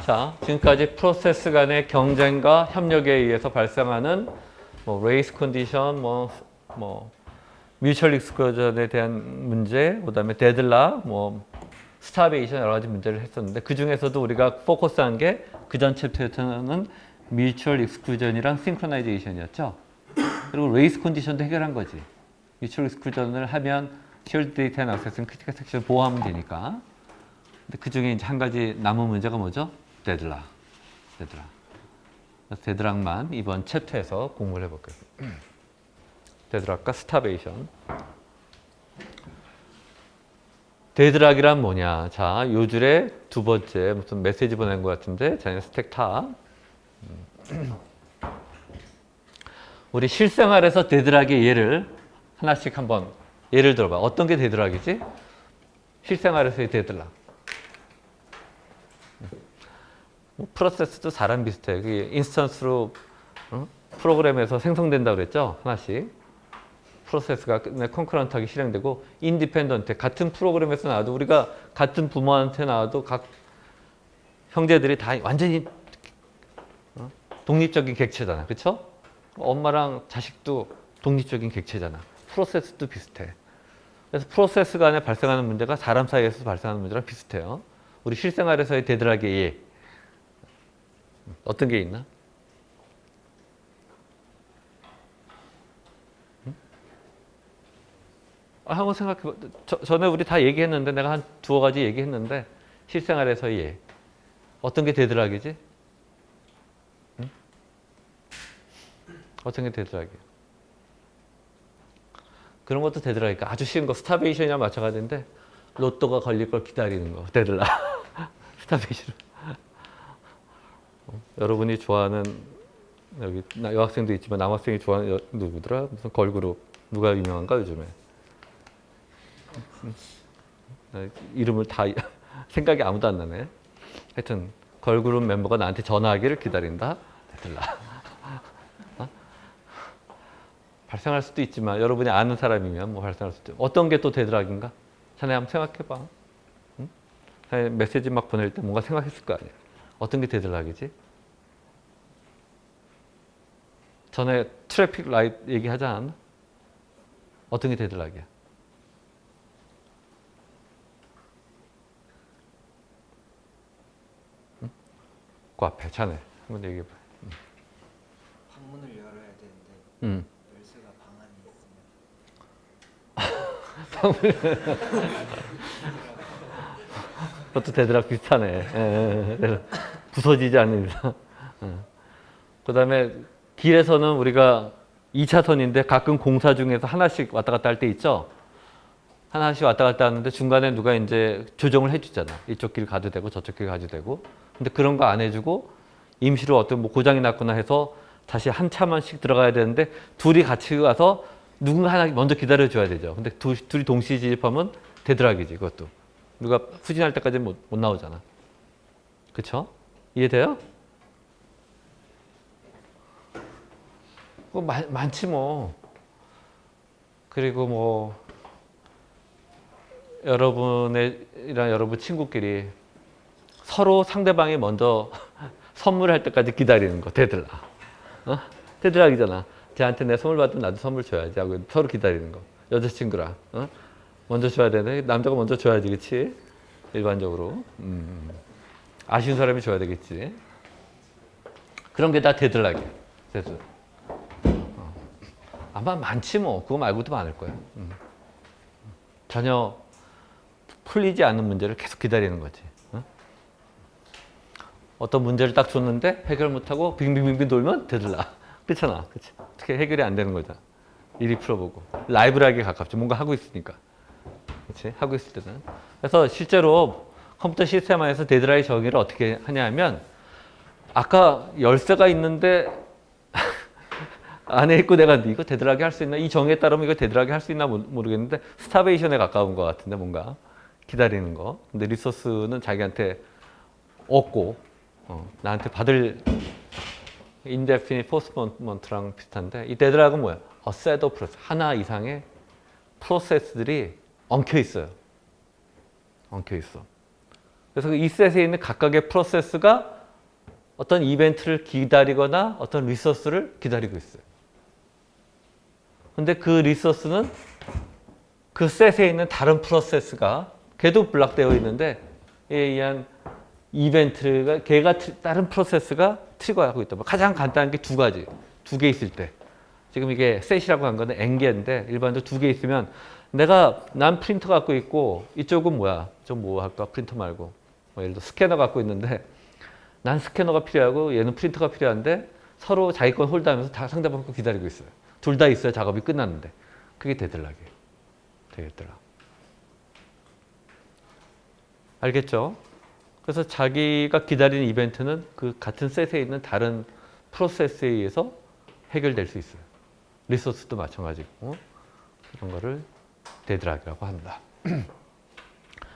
자, 지금까지 프로세스 간의 경쟁과 협력에 의해서 발생하는 뭐 레이스 컨디션, 뮤추얼 익스클루전에 대한 문제, 그다음에 데드락, 스타베이션 여러 가지 문제를 했었는데 그 중에서도 우리가 포커스한 게 그 전 챕터에서는 뮤추얼 익스클루전이랑 싱크로나이제이션이었죠. 그리고 레이스 컨디션도 해결한 거지. 뮤추얼 익스클루전을 하면 쉐어드 데이터 앤 액세스는 크리티컬 섹션을 보호하면 되니까. 근데 그 중에 이제 한 가지 남은 문제가 뭐죠? 데드락. 데드락만 이번 챕터에서 공부를 해볼게요. 데드락과 스타베이션. 데드락이란 뭐냐? 자, 요 줄에 두 번째 무슨 메시지 보낸 것 같은데, 자네 스택 타. 우리 실생활에서 데드락의 예를 하나씩 한번 예를 들어봐. 어떤 게 데드락이지? 실생활에서의 데드락. 프로세스도 사람 비슷해. 인스턴스로 프로그램에서 생성된다고 그랬죠? 하나씩. 프로세스가 컨커런트하게 실행되고 인디펜던트. 같은 프로그램에서 나와도 우리가 같은 부모한테 나와도 각 형제들이 다 완전히 독립적인 객체잖아. 그렇죠? 엄마랑 자식도 독립적인 객체잖아. 프로세스도 비슷해. 그래서 프로세스 간에 발생하는 문제가 사람 사이에서 발생하는 문제랑 비슷해요. 우리 실생활에서의 데드락의 예. 어떤 게 있나? 한번 생각해봐. 전에 우리 다 얘기했는데 내가 한 두어 가지 얘기했는데 실생활에서의 예. 어떤 게 데드락이지? 응? 어떤 게 데드락이야? 그런 것도 데드락이니까 아주 쉬운 거 스타베이션이랑 마찬가지인데 로또가 걸릴 걸 기다리는 거 데드락. 스타베이션. 여러분이 좋아하는 여기 여학생도 있지만 남학생이 좋아하는 누구더라? 무슨 걸그룹 누가 유명한가 요즘에? 이름을 다 생각이 아무도 안 나네. 하여튼 걸그룹 멤버가 나한테 전화하기를 기다린다. 데드락. 발생할 수도 있지만 여러분이 아는 사람이면 뭐 발생할 수도 있죠. 어떤 게 또 데드락인가? 자네 한번 생각해봐. 응? 자네 메시지 막 보낼 때 뭔가 생각했을 거 아니야. 어떤 게 데드락이지? 전에 트래픽 라이트 얘기하지 않았나? 어떤 게 데드락이야? 응? 그 앞에 자네 한번 얘기해봐. 방문을 열어야 되는데 열쇠가 방 안에 있으면 그것도 데드락 비슷하네. 부서지지 않는 이상. 그다음에 길에서는 우리가 2차선인데 가끔 공사 중에서 하나씩 왔다 갔다 할 때 있죠. 하나씩 왔다 갔다 하는데 중간에 누가 이제 조정을 해주잖아. 이쪽 길 가도 되고 저쪽 길 가도 되고. 근데 그런 거 안 해주고 임시로 어떤 뭐 고장이 났거나 해서 다시 한 차만씩 들어가야 되는데 둘이 같이 가서 누군가 하나 먼저 기다려줘야 되죠. 근데 둘이 동시에 진입하면 되드락이지 그것도. 누가 후진할 때까지 못 나오잖아. 그쵸? 이해돼요? 그거 많지 뭐. 그리고 뭐 여러분 친구끼리 서로 상대방이 먼저 선물할 때까지 기다리는 거 데드락. 데드락이잖아. 쟤한테 내 선물 받으면 나도 선물 줘야지 하고 서로 기다리는 거. 여자친구랑 먼저 줘야 되는데 남자가 먼저 줘야지, 그렇지? 일반적으로 아쉬운 사람이 줘야 되겠지. 그런 게 다 데드락이야. 그래서 아마 많지 뭐. 그거 말고도 많을 거야. 전혀 풀리지 않는 문제를 계속 기다리는 거지. 어떤 문제를 딱 줬는데 해결 못하고 빙빙빙빙 돌면 데드락. 그렇잖아. 그치? 어떻게 해결이 안 되는 거잖아. 이리 풀어보고. 라이브러리에 가깝죠. 뭔가 하고 있으니까. 그치? 하고 있을 때는. 그래서 실제로 컴퓨터 시스템 안에서 데드락의 정의를 어떻게 하냐면 아까 열쇠가 있는데 안에 있고 내가 이거 데드락이 할 수 있나? 이 정의에 따르면 이거 데드락이 할 수 있나 모르겠는데 스타베이션에 가까운 것 같은데 뭔가 기다리는 거. 근데 리소스는 자기한테 얻고 나한테 받을 indefinite postponement랑 비슷한데 이 데드락은 뭐야? A set of process. 하나 이상의 프로세스들이 엉켜 있어요. 엉켜 있어. 그래서 이 셋에 있는 각각의 프로세스가 어떤 이벤트를 기다리거나 어떤 리소스를 기다리고 있어요. 근데 그 리소스는 그 셋에 있는 다른 프로세스가 걔도 블락되어 있는데 이에 의한 이벤트가 걔가 다른 프로세스가 트리거하고 있다. 가장 간단한 게 두 가지. 두 개 있을 때. 지금 이게 셋이라고 한 거는 n개인데 일반적으로 두 개 있으면 난 프린터 갖고 있고 이쪽은 뭐야? 좀 뭐 할까? 프린터 말고. 뭐 예를 들어 스캐너 갖고 있는데 난 스캐너가 필요하고 얘는 프린터가 필요한데 서로 자기 건 홀드하면서 다 상대방 거 기다리고 있어요. 둘 다 있어야 작업이 끝났는데. 그게 데드락이에요. 데드락. 알겠죠? 그래서 자기가 기다리는 이벤트는 그 같은 셋에 있는 다른 프로세스에 의해서 해결될 수 있어요. 리소스도 마찬가지고 그런 거를 데드락이라고 한다.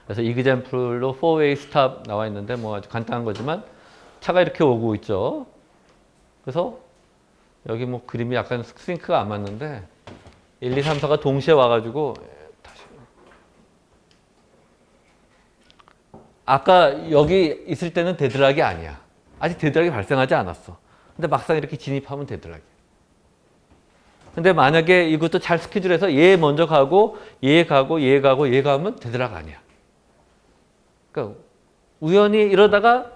그래서 이그젬플로 4-way stop 나와 있는데 뭐 아주 간단한 거지만 차가 이렇게 오고 있죠. 그래서 여기 뭐 그림이 약간 싱크가 안 맞는데 1, 2, 3, 4가 동시에 와가지고 다시 아까 여기 있을 때는 데드락이 아니야. 아직 데드락이 발생하지 않았어. 근데 막상 이렇게 진입하면 데드락이야. 근데 만약에 이것도 잘 스케줄해서 얘 먼저 가고 얘 가고 얘 가고 얘 가면 데드락 아니야. 그러니까 우연히 이러다가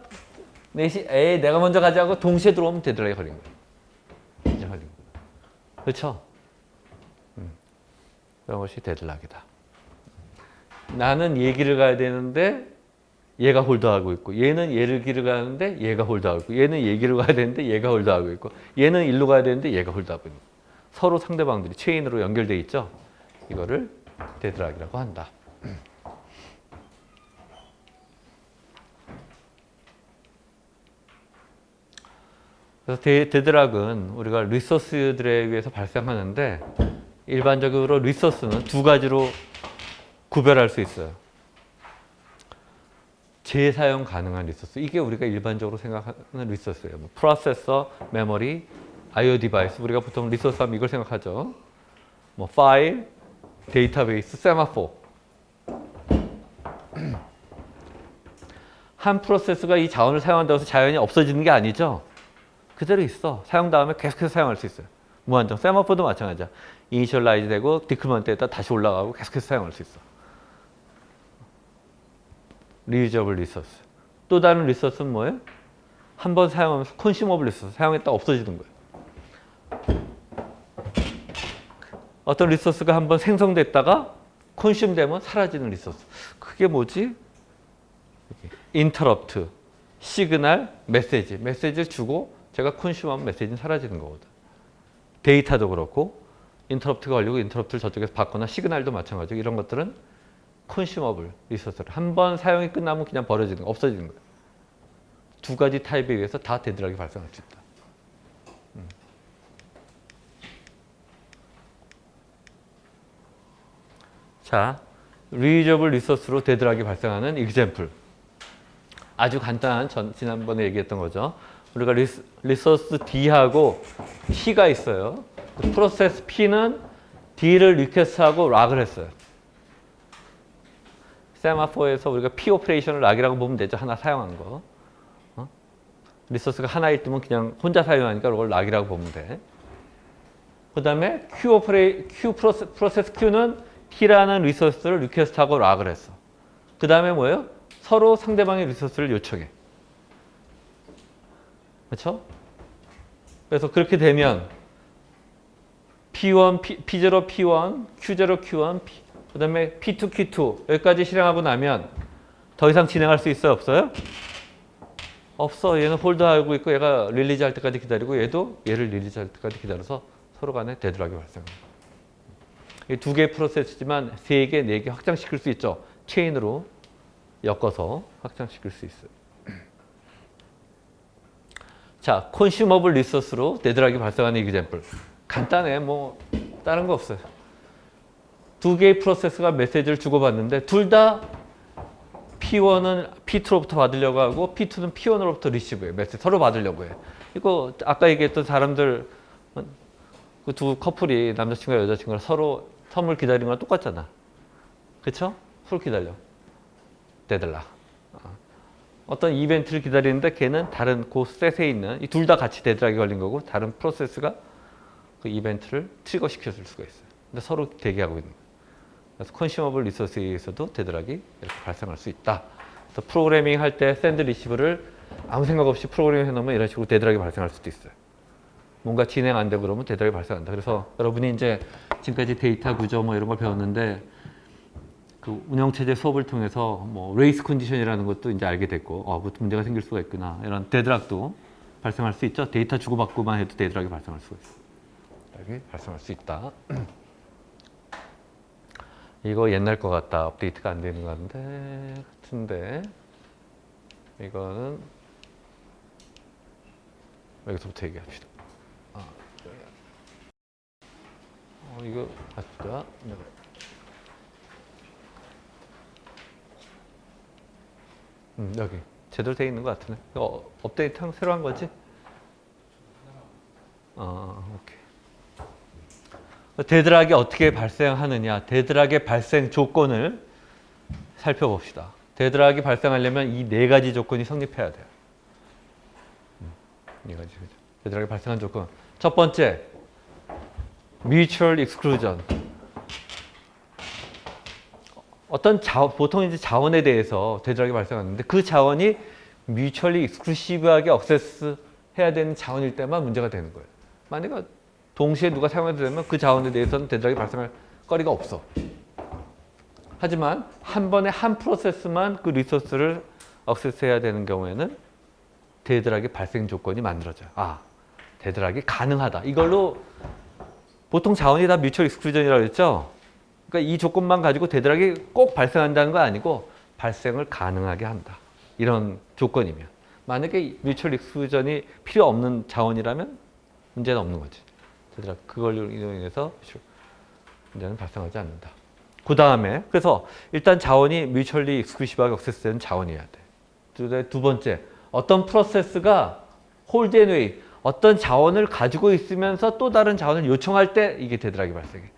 내가 먼저 가지 하고 동시에 들어오면 데드락이 걸린 거야. 이제 걸린 거야. 그렇죠? 그런 것이 데드락이다. 나는 얘기를 가야 되는데 얘가 홀드하고 있고 얘는 얘를 길을 가는데 얘가 홀드하고 있고 얘는 얘기를 가야 되는데 얘가 홀드하고 있고 얘는 일로 가야 되는데 얘가 홀드하고 있는 거야. 서로 상대방들이 체인으로 연결되어 있죠. 이거를 데드락이라고 한다. 그래서 데드락은 우리가 리소스들에 의해서 발생하는데 일반적으로 리소스는 두 가지로 구별할 수 있어요. 재사용 가능한 리소스. 이게 우리가 일반적으로 생각하는 리소스예요. 뭐 프로세서, 메모리, I/O 디바이스. 우리가 보통 리소스 하면 이걸 생각하죠. 뭐 파일, 데이터베이스, 세마포. 한 프로세스가 이 자원을 사용한다고 해서 자연이 없어지는 게 아니죠. 그대로 있어. 사용 다음에 계속해서 사용할 수 있어요. 무한정. 세마포도 마찬가지야. 이니셜라이즈 되고 디크리먼트에다 다시 올라가고 계속해서 사용할 수 있어. 리유저블 리소스. 또 다른 리소스는 뭐예요? 한 번 사용하면서 컨슈머블 리소스. 사용했다 없어지는 거예요. 어떤 리소스가 한 번 생성됐다가 컨슘 되면 사라지는 리소스. 그게 뭐지? 인터럽트, 시그널, 메시지. 메시지를 주고 제가 컨슈머하면 메시지는 사라지는 거거든. 데이터도 그렇고 인터럽트가 걸리고 인터럽트를 저쪽에서 받거나 시그널도 마찬가지고 이런 것들은 컨슈머블 리소스를 한 번 사용이 끝나면 그냥 버려지는 거, 없어지는 거예요. 두 가지 타입에 의해서 다 데드락이 발생할 수 있다. 자, 리유저블 리소스로 데드락이 발생하는 example. 아주 간단한 지난번에 얘기했던 거죠. 우리가 리소스 D하고 P가 있어요. 프로세스 P는 D를 리퀘스트하고 락을 했어요. 세마포에서 우리가 P 오퍼레이션을 락이라고 보면 되죠. 하나 사용한 거. 리소스가 하나일 때면 그냥 혼자 사용하니까 그걸 락이라고 보면 돼. 그 다음에 프로세스 Q는 T라는 리소스를 리퀘스트하고 락을 했어. 그 다음에 뭐예요? 서로 상대방의 리소스를 요청해. 그렇죠? 그래서 그렇게 되면 P1, P0, P1, Q0, Q1, 그 다음에 P2, Q2 여기까지 실행하고 나면 더 이상 진행할 수 있어요? 없어요? 없어. 얘는 홀드하고 있고 얘가 릴리즈 할 때까지 기다리고 얘도 얘를 릴리즈 할 때까지 기다려서 서로 간에 데드락이 발생합니다. 이 두 개의 프로세스지만 세 개, 네 개 확장시킬 수 있죠. 체인으로 엮어서 확장시킬 수 있어요. 자, 컨슈머블 리소스로 데드락이 발생하는 example. 간단해. 뭐 다른 거 없어요. 두 개의 프로세스가 메시지를 주고받는데 둘 다 P1은 P2로부터 받으려고 하고 P2는 P1으로부터 리시브해요. 메시지 서로 받으려고 해요. 이거 아까 얘기했던 사람들 그 두 커플이 남자친구와 여자친구가 서로 선물 기다리는 거랑 똑같잖아. 그렇죠? 서로 기다려. 데드락. 어떤 이벤트를 기다리는데 걔는 다른 그 셋에 있는 이 둘 다 같이 데드락이 걸린 거고 다른 프로세스가 그 이벤트를 트리거 시켜줄 수가 있어요. 근데 서로 대기하고 있는 거예요. 그래서 컨슈머블 리소스에 의해서도 데드락이 이렇게 발생할 수 있다. 그래서 프로그래밍 할 때 샌드 리시브를 아무 생각 없이 프로그래밍 해놓으면 이런 식으로 데드락이 발생할 수도 있어요. 뭔가 진행 안 되고 그러면 데드락이 발생한다. 그래서 여러분이 이제 지금까지 데이터 구조 뭐 이런 걸 배웠는데 그 운영체제 수업을 통해서 뭐 레이스 컨디션이라는 것도 이제 알게 됐고 문제가 생길 수가 있구나. 이런 데드락도 발생할 수 있죠. 데이터 주고받고만 해도 데드락이 발생할 수가 있어요. 데드락이 발생할 수 있다. 이거 옛날 것 같다. 업데이트가 안 되는 것 같은데 이거는 여기서부터 얘기합시다. 이거 맞다. 여기 제대로 되어 있는 것 같으네. 업데이트 새로 한 거지? 오케이. 데드락이 어떻게 발생하느냐? 데드락의 발생 조건을 살펴봅시다. 데드락이 발생하려면 이 네 가지 조건이 성립해야 돼요. 네 가지. 데드락이 발생한 조건. 첫 번째, mutual exclusion. 어떤 보통 이제 자원에 대해서 데드락이 발생하는데 그 자원이 mutually exclusive하게 액세스 해야 되는 자원일 때만 문제가 되는 거예요. 만약에 동시에 누가 사용해도 되면 그 자원에 대해서는 데드락이 발생할 거리가 없어. 하지만 한 번에 한 프로세스만 그 리소스를 액세스해야 되는 경우에는 데드락의 발생 조건이 만들어져요. 데드락이 가능하다. 이걸로 보통 자원이 다 뮤추얼 익스클루전이라고 했죠. 그러니까 이 조건만 가지고 데드락이 꼭 발생한다는 건 아니고 발생을 가능하게 한다. 이런 조건이면. 만약에 뮤추얼 익스클루전이 필요 없는 자원이라면 문제는 없는 거지. 데드락 그걸로 인해서 문제는 발생하지 않는다. 그 다음에 그래서 일단 자원이 뮤추얼리 익스클루시브하게 액세스되는 자원이어야 돼. 두 번째, 어떤 프로세스가 홀드 앤 웨이 어떤 자원을 가지고 있으면서 또 다른 자원을 요청할 때 이게 데드락이 발생해.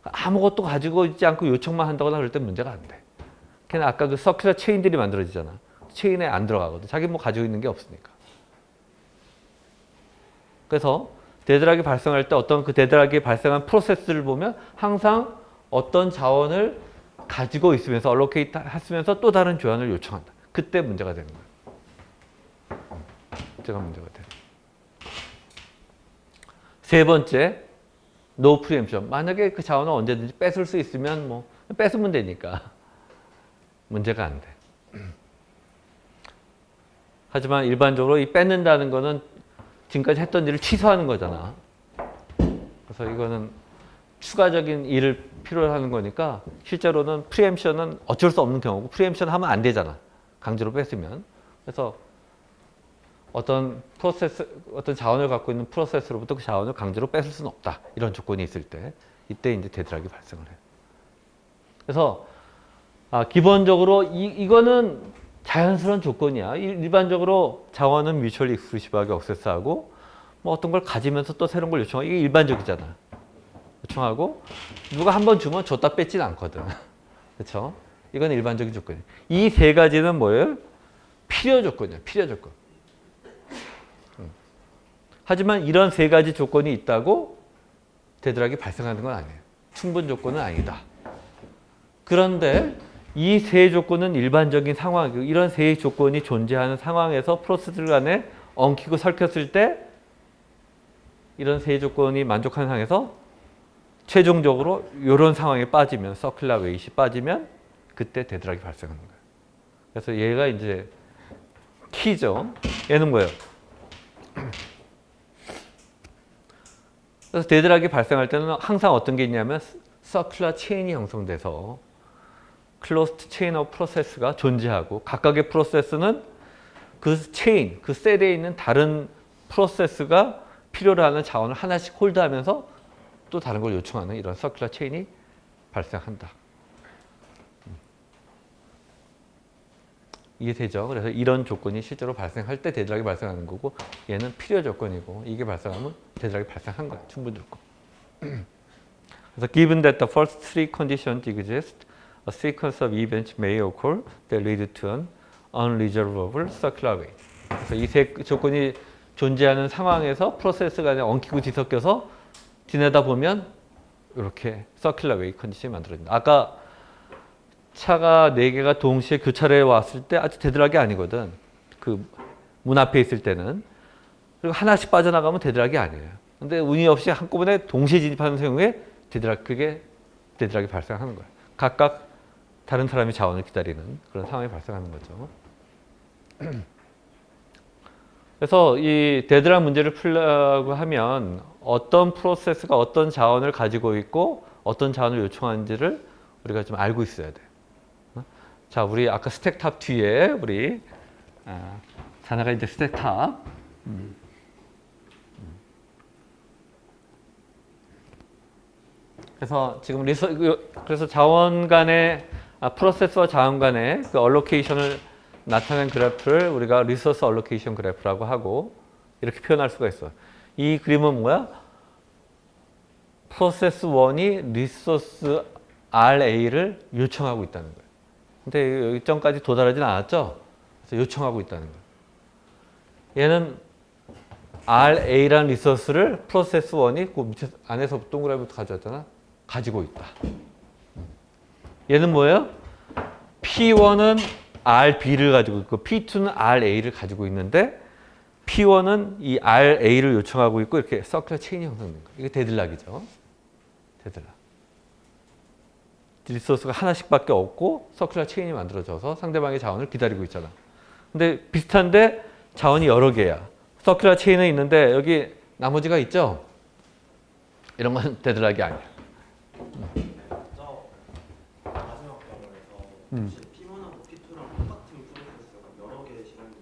아무것도 가지고 있지 않고 요청만 한다거나 그럴 때 문제가 안 돼. 걔는 아까 그 서큘러 체인들이 만들어지잖아. 체인에 안 들어가거든. 자기 뭐 가지고 있는 게 없으니까. 그래서 데드락이 발생할 때 어떤 그 데드락이 발생한 프로세스를 보면 항상 어떤 자원을 가지고 있으면서 얼로케이트 했으면서 또 다른 조언을 요청한다. 그때 문제가 되는 거예요. 그때가 문제가 돼요. 세 번째, no preemption. 만약에 그 자원을 언제든지 뺏을 수 있으면 뭐 뺏으면 되니까 문제가 안 돼. 하지만 일반적으로 이 뺏는다는 거는 지금까지 했던 일을 취소하는 거잖아. 그래서 이거는 추가적인 일을 필요로 하는 거니까 실제로는 프리엠션은 어쩔 수 없는 경우고 프리엠션 하면 안 되잖아. 강제로 뺏으면. 그래서 어떤 자원을 갖고 있는 프로세스로부터 그 자원을 강제로 뺏을 수는 없다. 이런 조건이 있을 때 이때 이제 데드락이 발생을 해요. 그래서 기본적으로 이거는 자연스러운 조건이야. 일반적으로 자원은 뮤추얼리 익스클루시브하게 억세스하고 뭐 어떤 걸 가지면서 또 새로운 걸 요청하고 이게 일반적이잖아. 요청하고 누가 한 번 주면 줬다 뺏진 않거든. 그렇죠? 이건 일반적인 조건이에요. 이 세 가지는 뭐예요? 필요 조건이에요. 필요 조건. 하지만 이런 세 가지 조건이 있다고 데드락이 발생하는 건 아니에요. 충분 조건은 아니다. 그런데 이 세 조건은 일반적인 상황이고 이런 세 조건이 존재하는 상황에서 프로세스들 간에 엉키고 설켰을 때 이런 세 조건이 만족하는 상황에서 최종적으로 이런 상황에 빠지면 서큘러 웨이트이 빠지면 그때 데드락이 발생하는 거예요. 그래서 얘가 이제 키죠. 얘는 뭐예요? 그래서 데드락이 발생할 때는 항상 어떤 게 있냐면 서큘러 체인이 형성돼서 클로스드 체인 오브 프로세스가 존재하고 각각의 프로세스는 그 체인, 그 셀에 있는 다른 프로세스가 필요로 하는 자원을 하나씩 홀드하면서 또 다른 걸 요청하는 이런 서큘러 체인이 발생한다. 이해되죠? 그래서 이런 조건이 실제로 발생할 때 데드락이 발생하는 거고 얘는 필요 조건이고 이게 발생하면 데드락이 발생한 거야. 충분 조건. 그래서 given that the first three conditions exist, a sequence of events may occur that lead to an unresolvable circular wave. 그래서 이 세 조건이 존재하는 상황에서 프로세스 간에 엉키고 뒤섞여서 지내다 보면 이렇게 서큘러 웨이 컨디션이 만들어진다. 아까 차가 4개가 동시에 교차로에 왔을 때 아주 데드락이 아니거든. 그 문 앞에 있을 때는. 그리고 하나씩 빠져나가면 데드락이 아니에요. 근데 운이 없이 한꺼번에 동시에 진입하는 경우에 그게 데드락이 발생하는 거예요. 각각 다른 사람이 자원을 기다리는 그런 상황이 발생하는 거죠. 그래서 이 데드락 문제를 풀려고 하면 어떤 프로세스가 어떤 자원을 가지고 있고 어떤 자원을 요청하는지를 우리가 좀 알고 있어야 돼. 자, 우리 아까 스택탑 뒤에 우리 자네가 이제 스택탑. 그래서 지금 그래서 자원 간의 프로세스와 자원 간의 그 얼로케이션을 나타낸 그래프를 우리가 리소스 얼로케이션 그래프라고 하고 이렇게 표현할 수가 있어. 이 그림은 뭐야? 프로세스 1이 리소스 RA를 요청하고 있다는 거예요. 근데 일정까지 도달하진 않았죠? 그래서 요청하고 있다는 거예요. 얘는 RA라는 리소스를 프로세스 1이 그 밑에 안에서 동그라미부터 가져왔잖아. 가지고 있다. 얘는 뭐예요? P1은 RB를 가지고 있고 P2는 RA를 가지고 있는데 P1은 이 RA를 요청하고 있고 이렇게 서큘러 체인이 형성된 거예요. 이게 데드락이죠. 데드락. 리소스가 하나씩밖에 없고 서큘러 체인이 만들어져서 상대방의 자원을 기다리고 있잖아. 근데 비슷한데 자원이 여러 개야. 서큘러 체인은 있는데 여기 나머지가 있죠? 이런 건 데드락이 아니야. 저 마지막 병원에서 P1하고 P2랑 똑같은 프로세스가 여러 개 실행되는데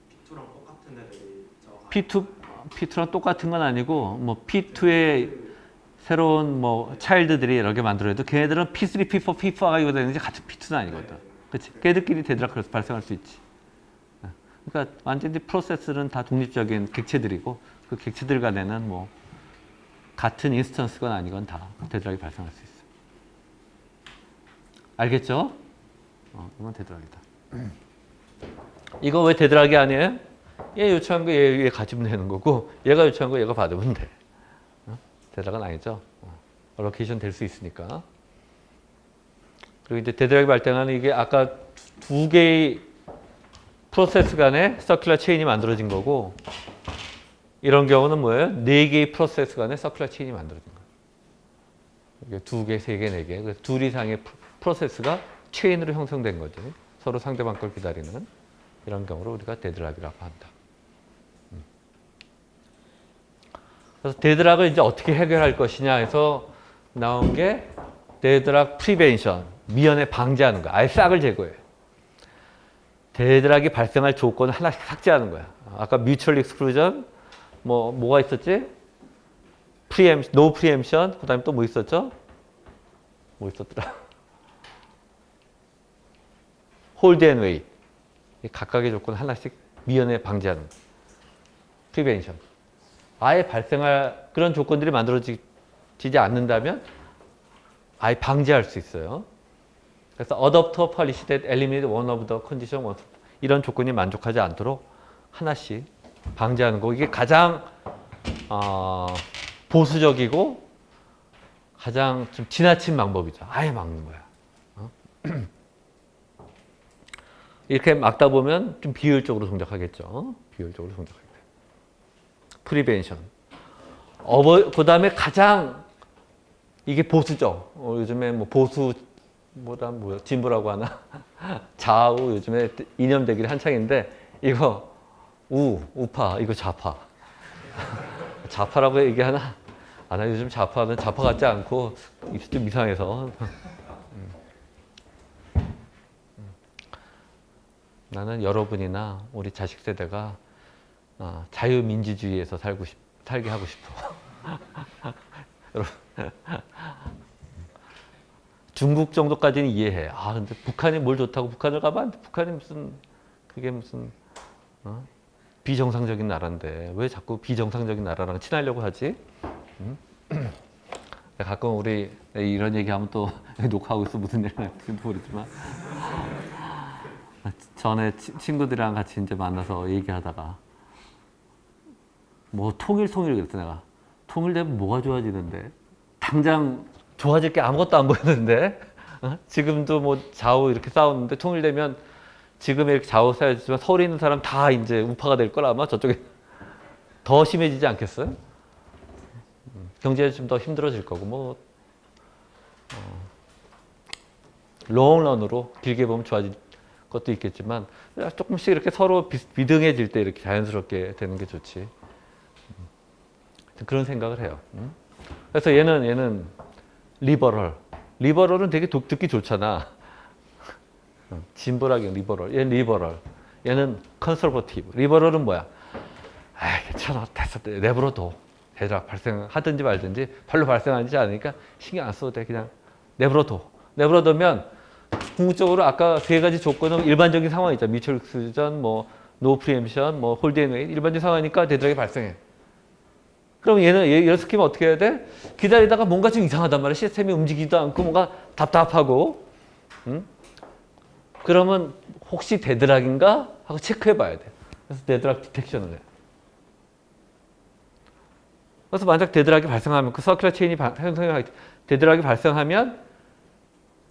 P2랑 똑같은 애들이 P2랑 똑같은 건 아니고 뭐 P2의 새로운 뭐 차일드들이 여러 개 만들어도 걔네들은 P3, P4, P4가 이거 되는지 같은 P2는 아니거든. 그렇지? 걔들끼리 데드락 그래서 발생할 수 있지. 그러니까 완전히 프로세스는 다 독립적인 객체들이고 그 객체들 간에는 뭐 같은 인스턴스건 아니건 다 데드락이 발생할 수 있어. 알겠죠? 이건 데드락이다. 이거 왜 데드락이 아니에요? 얘 요청한 거 얘 가지면 되는 거고 얘가 요청한 거 얘가 받으면 돼. 데드락은 아니죠. 얼로케이션 될 수 있으니까. 그리고 이제 데드락이 발생하는 이게 아까 두 개의 프로세스 간에 서큘러 체인이 만들어진 거고 이런 경우는 뭐예요? 네 개의 프로세스 간에 서큘러 체인이 만들어진 거예요. 이게 두 개, 세 개, 네 개. 그래서 둘 이상의 프로세스가 체인으로 형성된 거죠. 서로 상대방 걸 기다리는 이런 경우를 우리가 데드락이라고 한다. 그래서 데드락을 이제 어떻게 해결할 것이냐 해서 나온 게 데드락 프리벤션, 미연에 방지하는 거야. 아예 싹을 제거해. 데드락이 발생할 조건을 하나씩 삭제하는 거야. 아까 뮤추얼 익스클루전, 뭐가 있었지? 노 프리엠션, 그 다음에 또 뭐 있었죠? 뭐 있었더라? 홀드 앤 웨이. 각각의 조건을 하나씩 미연에 방지하는 거야. 프리벤션. 아예 발생할 그런 조건들이 만들어지지 않는다면 아예 방지할 수 있어요. 그래서 adopt a policy that eliminates one of the conditions 이런 조건이 만족하지 않도록 하나씩 방지하는 거. 이게 가장 보수적이고 가장 좀 지나친 방법이죠. 아예 막는 거야. 이렇게 막다 보면 좀 비효율적으로 동작하겠죠. 비효율적으로 동작하겠죠. 프리벤션. 그 다음에 가장 이게 보수죠. 요즘에 뭐 보수 진보라고 하나 좌우 요즘에 이념되기를 한창인데 이거 우파 이거 좌파 좌파라고 얘기하나? 나 요즘 좌파는 좌파 같지 않고 좀 이상해서 나는 여러분이나 우리 자식 세대가 자유민주주의에서 살게 하고 싶어. 여러분 중국 정도까지는 이해해. 근데 북한이 뭘 좋다고 북한을 가면 북한이 그게 무슨 비정상적인 나라인데 왜 자꾸 비정상적인 나라랑 친하려고 하지? 가끔 우리 이런 얘기하면 또 녹화하고 있어 무슨 얘기를 할지 모르지만 전에 친구들이랑 같이 이제 만나서 얘기하다가 뭐 통일 그랬어 내가. 통일되면 뭐가 좋아지는데? 당장 좋아질 게 아무것도 안 보이는데? 지금도 뭐 좌우 이렇게 싸우는데 통일되면 지금 이렇게 좌우 싸우지만 서울에 있는 사람 다 이제 우파가 될 거라 아마 저쪽에 더 심해지지 않겠어요? 경제가 좀 더 힘들어질 거고 롱런으로 길게 보면 좋아질 것도 있겠지만 조금씩 이렇게 서로 비등해질 때 이렇게 자연스럽게 되는 게 좋지. 그런 생각을 해요. 그래서 얘는 리버럴은 되게 듣기 좋잖아. 진보라기엔 리버럴. 얘는 리버럴. 얘는 컨서버티브. 리버럴은 뭐야? 괜찮아. 됐어. 내버려둬. 대략 발생하든지 말든지 별로 발생하지 않으니까 신경 안 써도 돼. 그냥 내버려둬. 내버려두면 궁극적으로 아까 세 가지 조건은 일반적인 상황이죠. 뮤추얼 익스클루전, 노 프리엠션, 홀드 앤 웨이. 일반적인 상황이니까 대드락이 발생해. 그럼 얘는 이런 스키면 어떻게 해야 돼? 기다리다가 뭔가 좀 이상하단 말이야. 시스템이 움직이지도 않고 뭔가 답답하고. 그러면 혹시 데드락인가? 하고 체크해 봐야 돼. 그래서 데드락 디텍션을 해. 그래서 만약 데드락이 발생하면 그 서큘러 체인이 데드락이 발생하면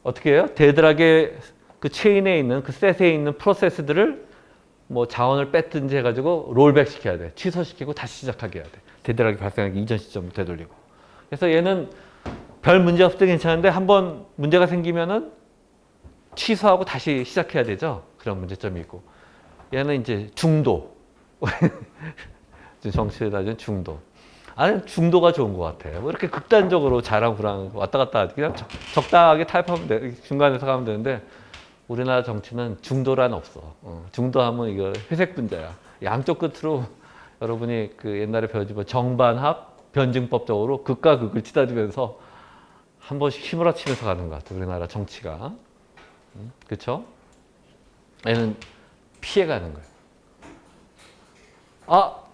어떻게 해요? 데드락의 그 체인에 있는 그 셋에 있는 프로세스들을 자원을 뺐든지 해가지고 롤백 시켜야 돼. 취소시키고 다시 시작하게 해야 돼. 데드락이 발생하기 이전 시점부터 되돌리고. 그래서 얘는 별 문제 없을 때 괜찮은데 한번 문제가 생기면은 취소하고 다시 시작해야 되죠. 그런 문제점이 있고. 얘는 이제 중도. 정치에 따지면 중도. 중도가 좋은 것 같아요. 이렇게 극단적으로 잘하고 불안하고 왔다 갔다 하지. 그냥 적당하게 타협하면 돼. 중간에서 가면 되는데 우리나라 정치는 중도란 없어. 중도하면 이거 회색 분자야. 양쪽 끝으로 여러분이 그 옛날에 배우지만 정반합 변증법적으로 극과 극을 치닫으면서 한 번씩 휘몰아치면서 가는 것 같아요. 우리나라 정치가. 그렇죠? 얘는 피해가는 거예요.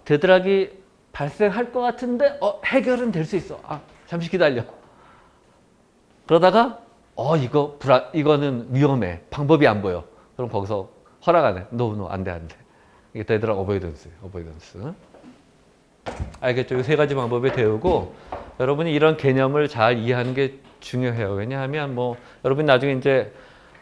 데드락이 발생할 것 같은데 해결은 될 수 있어. 잠시 기다려. 그러다가 이거는 위험해. 방법이 안 보여. 그럼 거기서 허락 안 해. No, 안 돼. 이게 데드락 어보이던스. 알겠죠? 이 세 가지 방법을 배우고 여러분이 이런 개념을 잘 이해하는 게 중요해요. 왜냐하면 여러분이 나중에 이제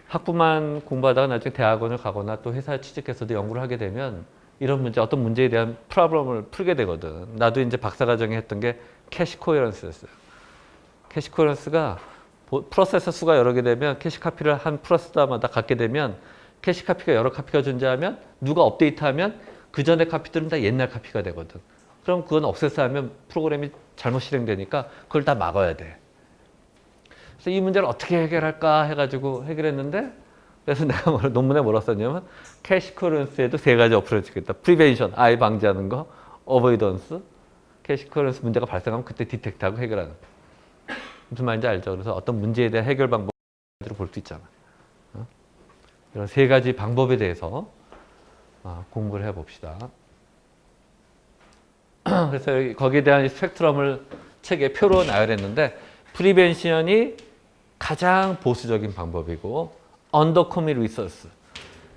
학부만 공부하다가 나중에 대학원을 가거나 또 회사에 취직해서도 연구를 하게 되면 이런 문제, 어떤 문제에 대한 프로블럼을 풀게 되거든. 나도 이제 박사과정에 했던 게 캐시 코헤런스였어요. 캐시 코헤런스가 프로세서 수가 여러 개 되면 캐시 카피를 한 프로세서마다 갖게 되면 캐시 카피가 여러 카피가 존재하면 누가 업데이트하면 그 전에 카피들은 다 옛날 카피가 되거든. 그럼 그건 억세스하면 프로그램이 잘못 실행되니까 그걸 다 막아야 돼. 그래서 이 문제를 어떻게 해결할까 해가지고 해결했는데, 그래서 내가 논문에 뭐라 썼냐면 캐시 커런스에도 세 가지 어프로치가 있다. 프리벤션, 아예 방지하는 거, 어보이던스, 캐시 커런스 문제가 발생하면 그때 디텍트하고 해결하는 거. 무슨 말인지 알죠? 그래서 어떤 문제에 대한 해결 방법을 볼 수 있잖아. 이런 세 가지 방법에 대해서 공부를 해봅시다. 그래서 거기에 대한 스펙트럼을 책에 표로 나열했는데, 프리벤션이 가장 보수적인 방법이고, 언더커미 리소스.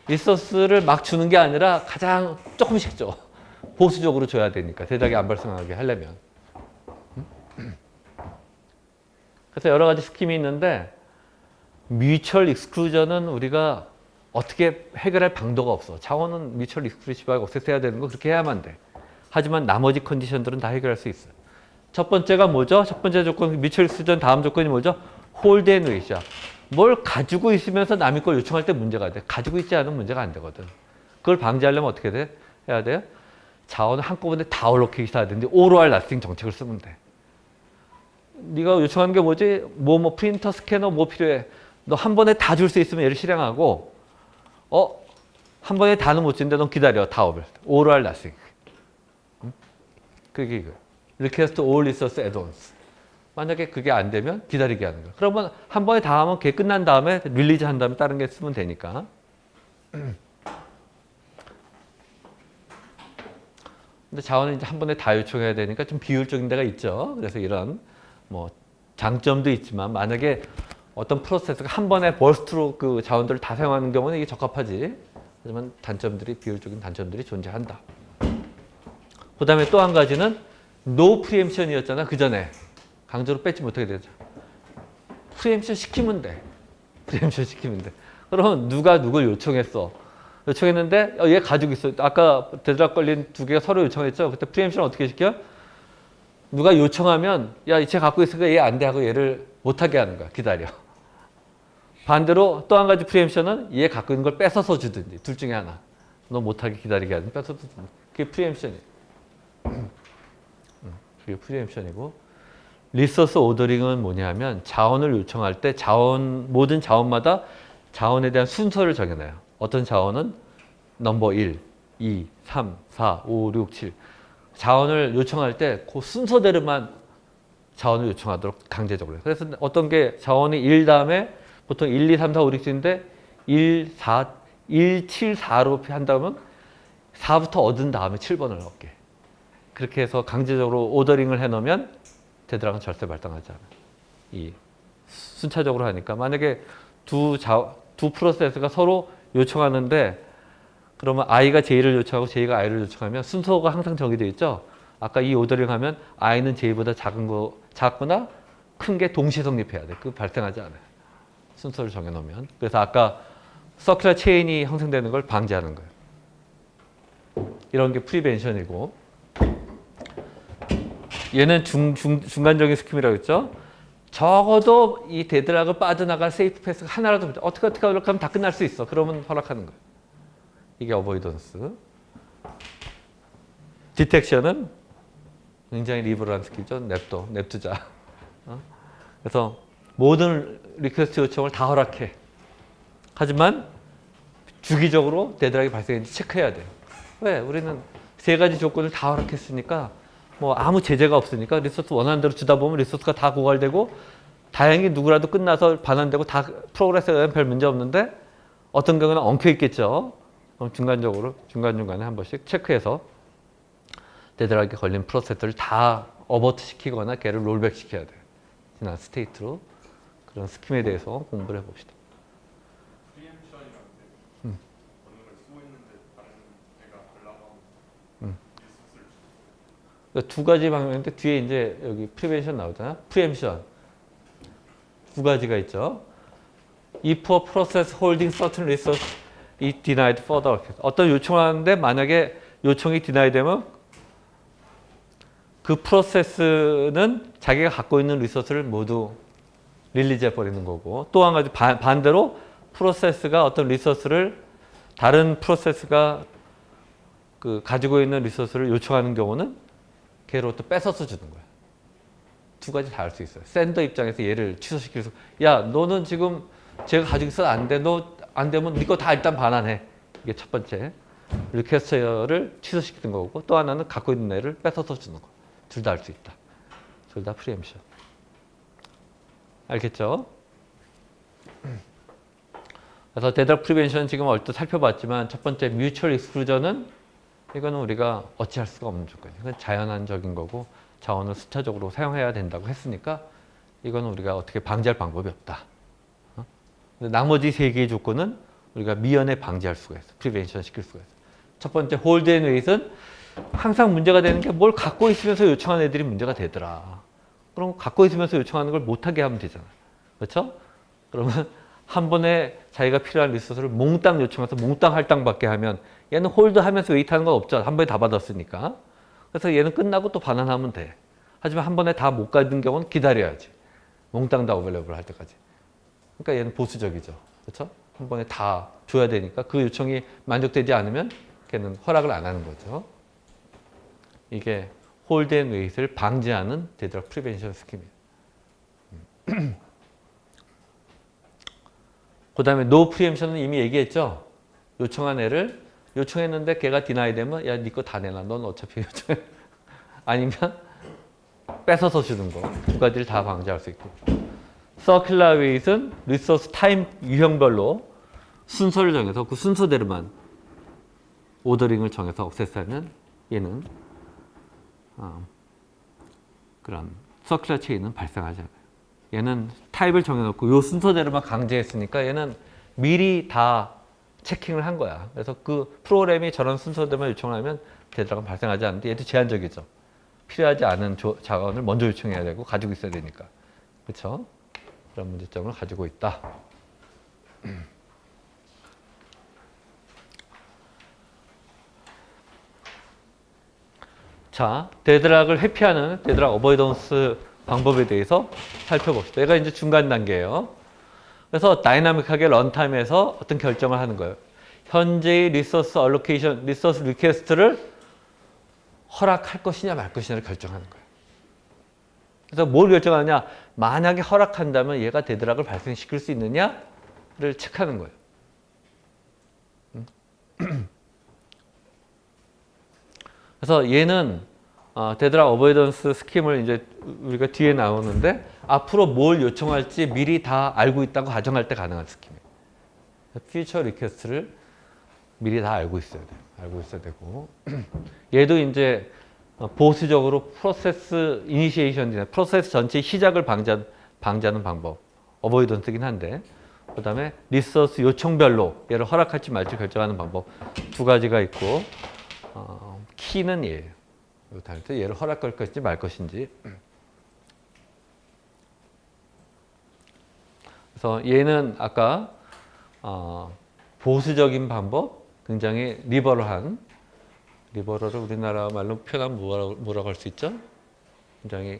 리소스를 막 주는 게 아니라 가장 조금씩 줘. 보수적으로 줘야 되니까, 대작이 안 발생하게 하려면. 그래서 여러 가지 스킴이 있는데, 뮤추얼 익스클루전은 우리가 어떻게 해결할 방도가 없어. 자원은 뮤추얼 익스클루시브하고 억세스해야 되는 거 그렇게 해야만 돼. 하지만 나머지 컨디션들은 다 해결할 수 있어요. 첫 번째가 뭐죠? 첫 번째 조건, 뮤추얼 익스클루전 다음 조건이 뭐죠? 홀드 앤 웨이트야. 뭘 가지고 있으면서 남의 걸 요청할 때 문제가 돼. 가지고 있지 않으면 문제가 안 되거든. 그걸 방지하려면 어떻게 돼? 해야 돼요? 자원을 한꺼번에 다 올로케이트 해야 되는데 all or nothing 정책을 쓰면 돼. 네가 요청하는 게 뭐지? 뭐 프린터, 스캐너 뭐 필요해? 너 한 번에 다 줄 수 있으면 얘를 실행하고, 한 번에 다는 못 주는데 넌 기다려. 다업을. all or nothing. 그게 이거. request all resource add-ons. 만약에 그게 안 되면 기다리게 하는 거야. 그러면 한 번에 다 하면 그게 끝난 다음에 릴리즈 한 다음에 다른 게 쓰면 되니까. 근데 자원을 이제 한 번에 다 요청해야 되니까 좀 비효율적인 데가 있죠. 그래서 이런 뭐 장점도 있지만, 만약에 어떤 프로세스가 한 번에 버스트로 그 자원들을 다 사용하는 경우는 이게 적합하지. 하지만 비효율적인 단점들이 존재한다. 그 다음에 또 한 가지는 노 프리엠션이었잖아. 그 전에 강제로 뺏지 못하게 되죠. 프리엠션 시키면 돼. 프리엠션 시키면 돼. 그러면 누가 누굴 요청했어. 요청했는데 얘 가지고 있어. 아까 데드락 걸린 두 개가 서로 요청했죠. 그때 프리엠션 어떻게 시켜? 누가 요청하면 야, 쟤 갖고 있으니까 얘 안 돼 하고 얘를 못하게 하는 거야. 기다려. 반대로 또 한 가지 프리엠션은 얘 갖고 있는 걸 뺏어서 주든지, 둘 중에 하나. 너 못하게 기다리게 하든지 뺏어서 주든지. 그게 프리엠션이에요. 그게 프리엠션이고, 리소스 오더링은 뭐냐면 자원을 요청할 때 모든 자원마다 자원에 대한 순서를 정해놔요. 어떤 자원은 넘버 1, 2, 3, 4, 5, 6, 7. 자원을 요청할 때 그 순서대로만 자원을 요청하도록 강제적으로 해요. 그래서 어떤 게 자원이 1 다음에 보통 1, 2, 3, 4, 5, 6, 7인데 1, 7, 4로 한다면 4부터 얻은 다음에 7번을 얻게. 그렇게 해서 강제적으로 오더링을 해놓으면 데드락은 절대 발생하지 않아요. 이 순차적으로 하니까. 만약에 두 프로세스가 서로 요청하는데, 그러면 I가 J를 요청하고 J가 I를 요청하면 순서가 항상 정해져 있죠. 아까 이 오더링 하면 I는 J보다 작거나 큰 게 동시에 성립해야 돼. 그거 발생하지 않아요. 순서를 정해놓으면. 그래서 아까 서큘러 체인이 형성되는 걸 방지하는 거예요. 이런 게 프리벤션이고, 얘는 중간적인 스킴이라고 했죠. 적어도 이 데드락을 빠져나갈 세이프 패스가 하나라도 어떻게 하면 다 끝날 수 있어. 그러면 허락하는 거예요. 이게 어보이던스. 디텍션은 굉장히 리버럴한 스킬이죠. 냅두자. 그래서 모든 리퀘스트 요청을 다 허락해. 하지만 주기적으로 데드락이 발생했는지 체크해야 돼요. 왜? 우리는 세 가지 조건을 다 허락했으니까 뭐 아무 제재가 없으니까 리소스 원하는 대로 주다 보면 리소스가 다 고갈되고, 다행히 누구라도 끝나서 반환되고 다 프로그레스가 별 문제 없는데, 어떤 경우는 엉켜 있겠죠. 그럼 중간중간에 한 번씩 체크해서 데드락에 걸린 프로세스를 다 어버트 시키거나 걔를 롤백 시켜야 돼요. 지난 스테이트로. 그런 스킴에 대해서 공부를 해봅시다. 프리엠션이라는 게 어느 걸 쓰고 있는데 다른 애가 하려고 하면 리소스를 그러니까 두 가지 방법인데, 뒤에 이제 여기 프리벤션 나오잖아. 프리엠션 두 가지가 있죠. If a process holding certain resource is denied further. 어떤 요청을 하는데 만약에 요청이 deny 되면 그 프로세스는 자기가 갖고 있는 리소스를 모두 릴리즈 해버리는 거고, 또 한 가지 반대로 프로세스가 어떤 리소스를 다른 프로세스가 그 가지고 있는 리소스를 요청하는 경우는 걔로부터 뺏어서 주는 거야. 두 가지 다 할 수 있어요. 샌더 입장에서 얘를 취소시킬 수, 야, 너는 지금 제가 가지고 있어 안 돼. 너 안 되면 네 거 다 일단 반환해. 이게 첫 번째. 리퀘스트를 취소시키는 거고, 또 하나는 갖고 있는 애를 뺏어서 주는 거. 둘 다 할 수 있다. 둘 다 프리엠션. 알겠죠? 그래서 데드락 프리벤션 지금 얼핏 살펴봤지만 첫 번째 뮤추얼 익스클루전은 이거는 우리가 어찌할 수가 없는 조건이에요. 이건 자연한적인 거고 자원을 순차적으로 사용해야 된다고 했으니까 이거는 우리가 어떻게 방지할 방법이 없다. 근데 나머지 세 개의 조건은 우리가 미연에 방지할 수가 있어. 프리벤션 시킬 수가 있어. 첫 번째 홀드 앤 웨이트는 항상 문제가 되는 게 뭘 갖고 있으면서 요청하는 애들이 문제가 되더라. 그럼 갖고 있으면서 요청하는 걸 못하게 하면 되잖아. 그렇죠? 그러면 한 번에 자기가 필요한 리소스를 몽땅 요청해서 몽땅 할당 받게 하면 얘는 홀드 하면서 웨이트 하는 건 없죠. 한 번에 다 받았으니까. 그래서 얘는 끝나고 또 반환하면 돼. 하지만 한 번에 다 못 가는 경우는 기다려야지. 몽땅 다 어벨레이블 할 때까지. 그러니까 얘는 보수적이죠. 그렇죠? 한 번에 다 줘야 되니까 그 요청이 만족되지 않으면 걔는 허락을 안 하는 거죠. 이게 홀드 앤 웨이트를 방지하는 데드락 프리벤션 스킴이에요. 그 다음에 노 프리엠션은 이미 얘기했죠. 요청한 애를 요청했는데 걔가 디나이 되면 야, 네 거 다 내놔. 넌 어차피 요청해. 아니면 뺏어서 주는 거. 두 가지를 다 방지할 수 있고. 서큘러 웨이트는 리소스 타임 유형별로 순서를 정해서 그 순서대로만 오더링을 정해서 억세스하면 얘는 그런 서큘러 체인은 발생하지 않아요. 얘는 타입을 정해놓고 요 순서대로만 강제했으니까 얘는 미리 다 체킹을 한 거야. 그래서 그 프로그램이 저런 순서대로만 요청을 하면 데드락은 발생하지 않는데 얘도 제한적이죠. 필요하지 않은 자원을 먼저 요청해야 되고 가지고 있어야 되니까. 그렇죠? 그런 문제점을 가지고 있다. 자, 데드락을 회피하는 데드락 어버이던스 방법에 대해서 살펴봅시다. 얘가 이제 중간 단계예요. 그래서 다이나믹하게 런타임에서 어떤 결정을 하는 거예요. 현재의 리소스 얼로케이션, 리소스 리퀘스트를 허락할 것이냐 말 것이냐를 결정하는 거예요. 그래서 뭘 결정하느냐? 만약에 허락한다면 얘가 데드락을 발생시킬 수 있느냐를 체크하는 거예요. 그래서 얘는 데드락 어버이던스 스킴을 이제 우리가 뒤에 나오는데 앞으로 뭘 요청할지 미리 다 알고 있다고 가정할 때 가능한 스킴이에요. 퓨처 리퀘스트를 미리 다 알고 있어야 돼요. 알고 있어야 되고 얘도 이제 보수적으로 프로세스 이니시에이션이나 프로세스 전체 시작을 방지하는 방법 어버이던스긴 한데 그 다음에 리소스 요청별로 얘를 허락할지 말지 결정하는 방법 두 가지가 있고 키는 얘예요. 다닐 때 얘를 허락할 것인지 말 것인지. 그래서 얘는 아까 보수적인 방법, 굉장히 리버럴을 우리나라 말로 표현하면 뭐라고 할 수 있죠? 굉장히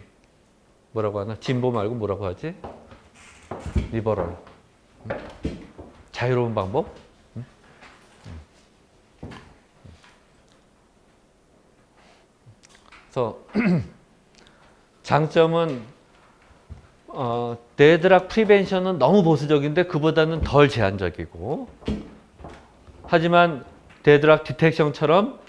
뭐라고 하나? 진보 말고 뭐라고 하지? 리버럴. 자유로운 방법? 그래서 장점은 데드락 프리벤션은 너무 보수적인데 그보다는 덜 제한적이고 하지만 데드락 디텍션처럼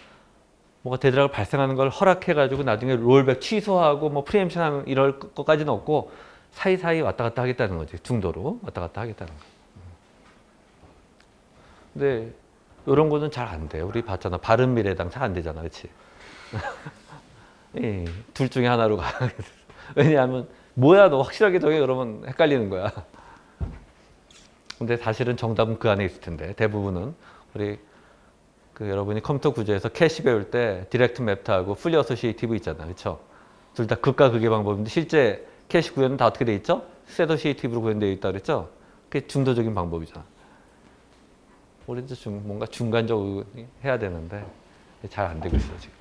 뭐가 데드락을 발생하는 걸 허락해가지고 나중에 롤백 취소하고 뭐 프리엠션하는 이럴 것까지는 없고 사이사이 왔다 갔다 하겠다는 거지. 중도로 왔다 갔다 하겠다는 거. 근데 이런 거는 잘 안 돼. 우리 봤잖아. 바른미래당 잘 안 되잖아. 그렇지? 예, 둘 중에 하나로 가게 됐어. 왜냐하면 뭐야 너 확실하게 정해 그러면 헷갈리는 거야. 근데 사실은 정답은 그 안에 있을 텐데 대부분은 우리 여러분이 컴퓨터 구조에서 캐시 배울 때 디렉트 맵트하고 풀리 어소시에이티브 있잖아. 그렇죠? 둘 다 극과 극의 방법인데 실제 캐시 구현은 다 어떻게 돼 있죠? 셋 어소시에이티브로 구현되어 있다 그랬죠? 그게 중도적인 방법이잖아. 우리도 뭔가 중간적으로 해야 되는데 잘 안 되고 있어 지금.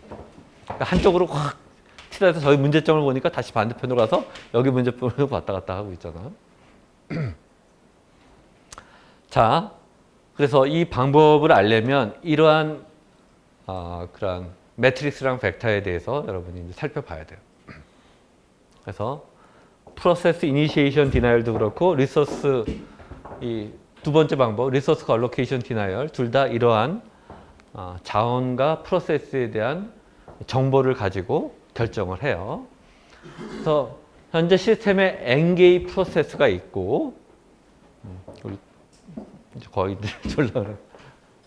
그러니까 한쪽으로 확 치달아서 저희 문제점을 보니까 다시 반대편으로 가서 여기 문제점을 왔다 갔다 하고 있잖아. 자, 그래서 이 방법을 알려면 이러한 그런 매트릭스랑 벡터에 대해서 여러분이 이제 살펴봐야 돼요. 그래서 프로세스 이니시에이션 디나이얼도 그렇고 리소스 이 두 번째 방법 리소스 알로케이션 디나이얼 둘 다 이러한 자원과 프로세스에 대한 정보를 가지고 결정을 해요. 그래서 현재 시스템에 N개의 프로세스가 있고 우리 이제 거의 졸라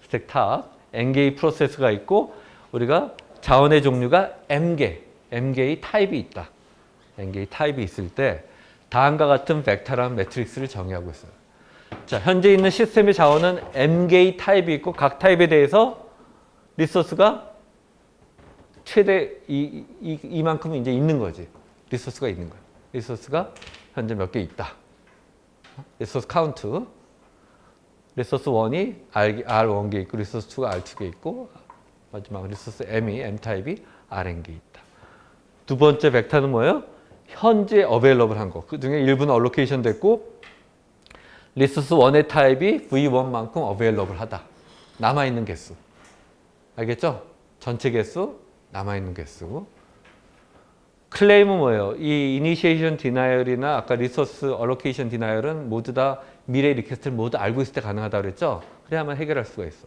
스택 탑 N개의 프로세스가 있고 우리가 자원의 종류가 M개의 타입이 있다. N개의 타입이 있을 때 다음과 같은 벡터라는 매트릭스를 정의하고 있어요. 자, 현재 있는 시스템의 자원은 M개의 타입이 있고 각 타입에 대해서 리소스가 최대 이만큼은 이제 있는 거지. 리소스가 있는 거야. 리소스가 현재 몇 개 있다. 리소스 카운트. 리소스 1이 R1개 있고 리소스 2가 R2개 있고 마지막 리소스 M 타입이 Rn개 있다. 두 번째 벡터는 뭐예요? 현재 어베일러블한 거. 그 중에 일부는 얼로케이션 됐고 리소스 1의 타입이 V1만큼 어베일러블하다. 남아있는 개수. 알겠죠? 전체 개수, 남아있는 개수. 클레임은 뭐예요? 이 이니시에이션 디나이얼이나 아까 리소스 얼로케이션 디나이얼은 모두 다 미래 리퀘스트를 모두 알고 있을 때 가능하다고 그랬죠? 그래야만 해결할 수가 있어.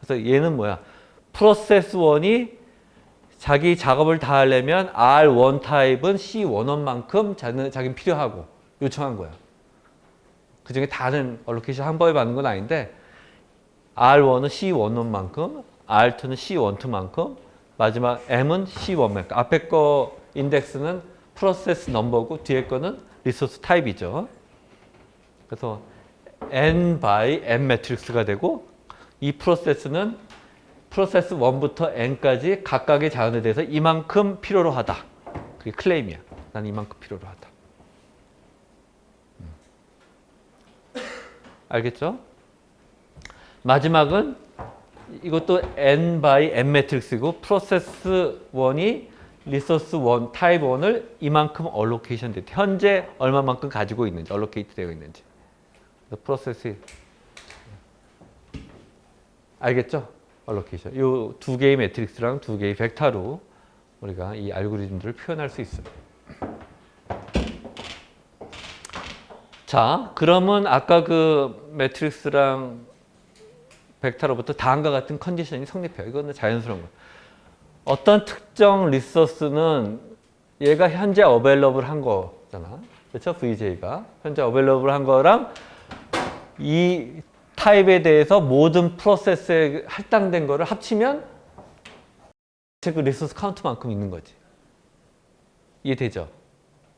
그래서 얘는 뭐야? 프로세스 1이 자기 작업을 다 하려면 R1 타입은 C11만큼 자기는 필요하고 요청한 거야. 그 중에 다른 얼로케이션 한 번에 받는 건 아닌데 R1은 C11만큼, R2는 C12만큼, 마지막 M은 C1만큼. 앞에 거 인덱스는 프로세스 넘버고 뒤에 거는 리소스 타입이죠. 그래서 N by M 매트릭스가 되고 이 프로세스는 프로세스 1부터 N까지 각각의 자원에 대해서 이만큼 필요로 하다. 그게 클레임이야. 난 이만큼 필요로 하다. 알겠죠? 마지막은 이것도 N by M 매트릭스고 프로세스 1이 리소스 1, 타입 1을 이만큼 얼로케이션 됐다. 현재 얼마만큼 가지고 있는지, 얼로케이트 되어 있는지. 프로세스 알겠죠? 얼로케이션. 이 두 개의 매트릭스랑 두 개의 벡터로 우리가 이 알고리즘들을 표현할 수 있어요. 자, 그러면 아까 그 매트릭스랑 벡터로부터 다음과 같은 컨디션이 성립해요. 이거는 자연스러운 거예요. 어떤 특정 리소스는 얘가 현재 어베일러블 한 거잖아. 그렇죠? VJ가 현재 어베일러블 한 거랑 이 타입에 대해서 모든 프로세스에 할당된 거를 합치면 그 리소스 카운트만큼 있는 거지. 이해되죠?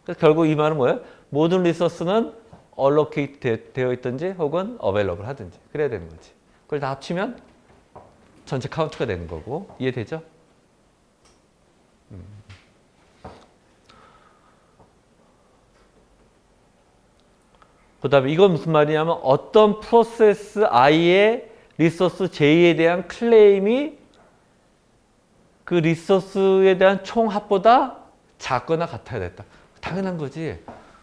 그래서 결국 이 말은 뭐예요? 모든 리소스는 얼로케이트 되어 있든지 혹은 어베일러블 하든지 그래야 되는 거지. 그걸 다 합치면 전체 카운트가 되는 거고. 이해되죠? 그 다음에 이건 무슨 말이냐면 어떤 프로세스 I의 리소스 J에 대한 클레임이 그 리소스에 대한 총 합보다 작거나 같아야 됐다. 당연한 거지.